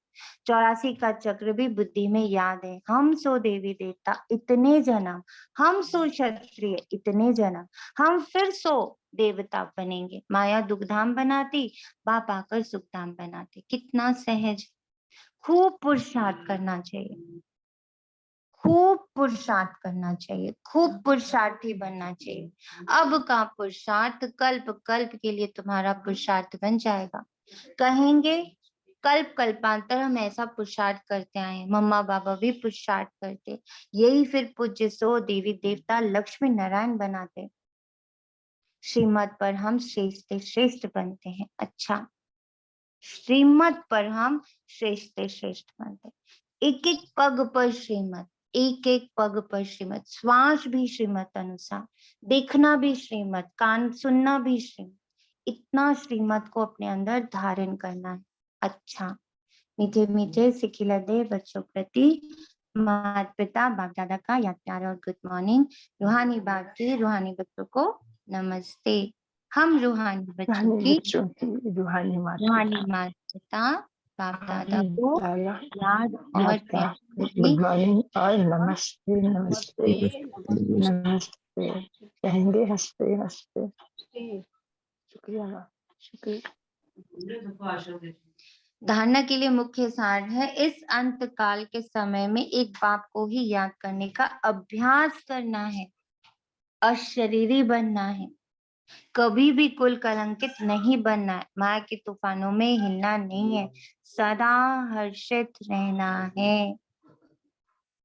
84 का चक्र भी बुद्धि में याद है, हम सो देवी देवता इतने जन्म, हम सो क्षत्रिय इतने जन्म, हम फिर सो देवता बनेंगे। माया दुखधाम बनाती, बाप आकर सुखधाम बनाते। कितना सहज, खूब पुरुषार्थ करना चाहिए, खूब पुरुषार्थ करना चाहिए, खूब पुरुषार्थी बनना चाहिए। अब का पुरुषार्थ कल्प कल्प के लिए तुम्हारा पुरुषार्थ बन जाएगा। कहेंगे कल्प कल्पांतर हम ऐसा पुरुषार्थ करते आए हैं, मम्मा बाबा भी पुरुषार्थ करते, यही फिर पूज्य सो देवी देवता लक्ष्मी नारायण बनाते। श्रीमत पर हम श्रेष्ठ श्रेष्ठ बनते हैं। अच्छा, श्रीमत पर हम श्रेष्ठ श्रेष्ठ बनते, एक एक पग पर श्रीमत, एक एक पग पर श्रीमत, श्वास भी श्रीमत अनुसार, देखना भी श्रीमत, कान सुनना भी श्रीमत, इतना श्रीमत को अपने अंदर धारण करना है। अच्छा, मीठे मीठे सिखिला दे बच्चों प्रति माता पिता बाप दादा का याद प्यार और गुड मॉर्निंग। रूहानी बाप के रूहानी बच्चों को नमस्ते। हम रूहानी बच्चों की रूहानी रूहानी माता पिता बाप दादा को दादा याद और प्यार गुड मॉर्निंग और नमस्ते नमस्ते नमस्ते कहेंगे हंसते हंसते। शुक्रिया माँ, शुक्रिया। धारणा के लिए मुख्य सार है, इस अंत काल के समय में एक बाप को ही याद करने का अभ्यास करना है, अशरीरी बनना है, कभी भी कुल कलंकित नहीं बनना है, माया के तूफानों में हिलना नहीं है, सदा हर्षित रहना है,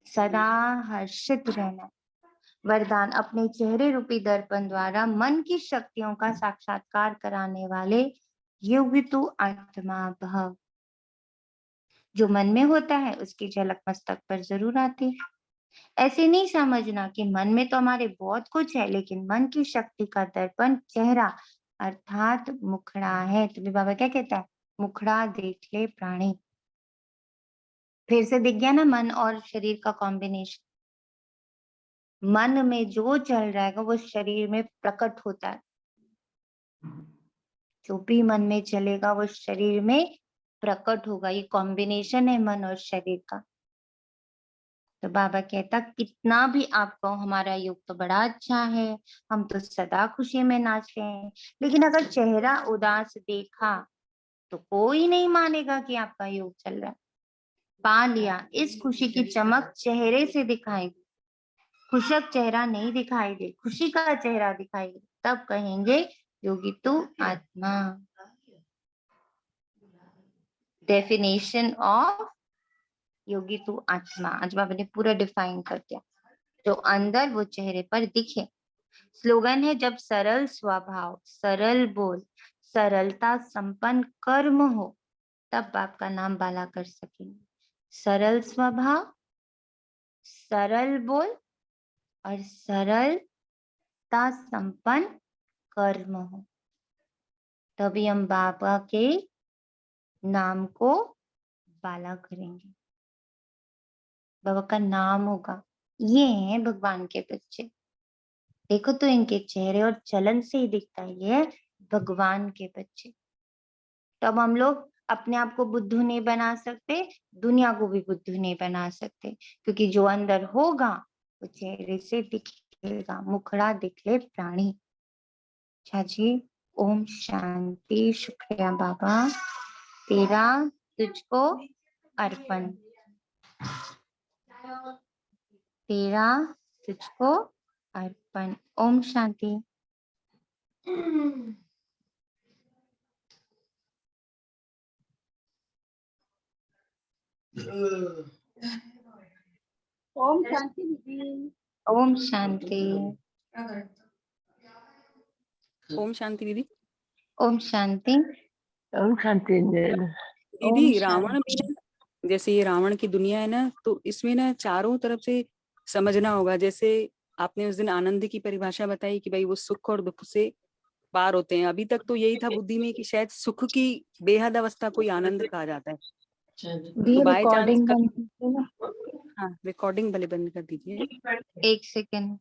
सदा हर्षित रहना है। वरदान, अपने चेहरे रूपी दर्पण द्वारा मन की शक्तियों का साक्षात्कार कराने वाले युग तू आत्मा भव। जो मन में होता है उसकी झलक मस्तक पर जरूर आती है। ऐसे नहीं समझना कि मन में तो हमारे बहुत कुछ है, लेकिन मन की शक्ति का दर्पण चेहरा अर्थात मुखड़ा है। तो बाबा क्या कहता है, मुखड़ा देख ले प्राणी। फिर से दिख गया ना मन और शरीर का कॉम्बिनेशन। मन में जो चल रहा है वो शरीर में प्रकट होता है। जो भी मन में चलेगा वो शरीर में प्रकट होगा। ये कॉम्बिनेशन है मन और शरीर का। तो बाबा कहता कितना भी आप कहो हमारा योग तो बड़ा अच्छा है, हम तो सदा खुशी में नाच रहे हैं, लेकिन अगर चेहरा उदास देखा तो कोई नहीं मानेगा कि आपका योग चल रहा है। पा लिया, इस खुशी की चमक चेहरे से दिखाई दे, खुशक चेहरा नहीं दिखाई दे, खुशी का चेहरा दिखाई दे, तब कहेंगे योगी तू आत्मा। डेफिनेशन ऑफ योगी तू आत्मा आज बाबा ने पूरा डिफाइन कर दिया, जो अंदर वो चेहरे पर दिखे। स्लोगन है जब सरल स्वभाव, सरल बोल, सरलता संपन्न कर्म हो, तब बाप का नाम बाला कर सकेंगे। सरल स्वभाव, सरल बोल और सरलता संपन्न कर्म हो, तभी हम बाबा के नाम को बाला करेंगे। बाबा का नाम होगा। ये हैं भगवान के बच्चे, देखो तो इनके चेहरे और चलन से ही दिखता है ये भगवान के बच्चे। तब हम लोग अपने आप को बुद्धू नहीं बना सकते, दुनिया को भी बुद्धू नहीं बना सकते, क्योंकि जो अंदर होगा वो चेहरे से दिखेगा। मुखड़ा दिखले प्राणी। अच्छा जी, ओम शांति। शुक्रिया बाबा, तेरा तुझको अर्पण, तेरा तुझको अर्पण। ओम शांति। ओम शांति दीदी। ओम शांति। ओम शांति दीदी। ओम शांति। ओम शांति अंजल। दीदी ओम रावण शांति। में, जैसे ये रावण की दुनिया है ना, तो इसमें ना चारों तरफ से समझना होगा। जैसे आपने उस दिन आनंद की परिभाषा बताई कि भाई वो सुख और दुख से पार होते हैं। अभी तक तो यही था बुद्धि में कि शायद सुख की बेहद अवस्था को ही आनंद कहा जाता है। तो बाय चांस रिकॉर्डिंग बंद कीजिए ना। हाँ, रिकॉर्डिंग भले बंद कर दीजिए। एक सेकेंड।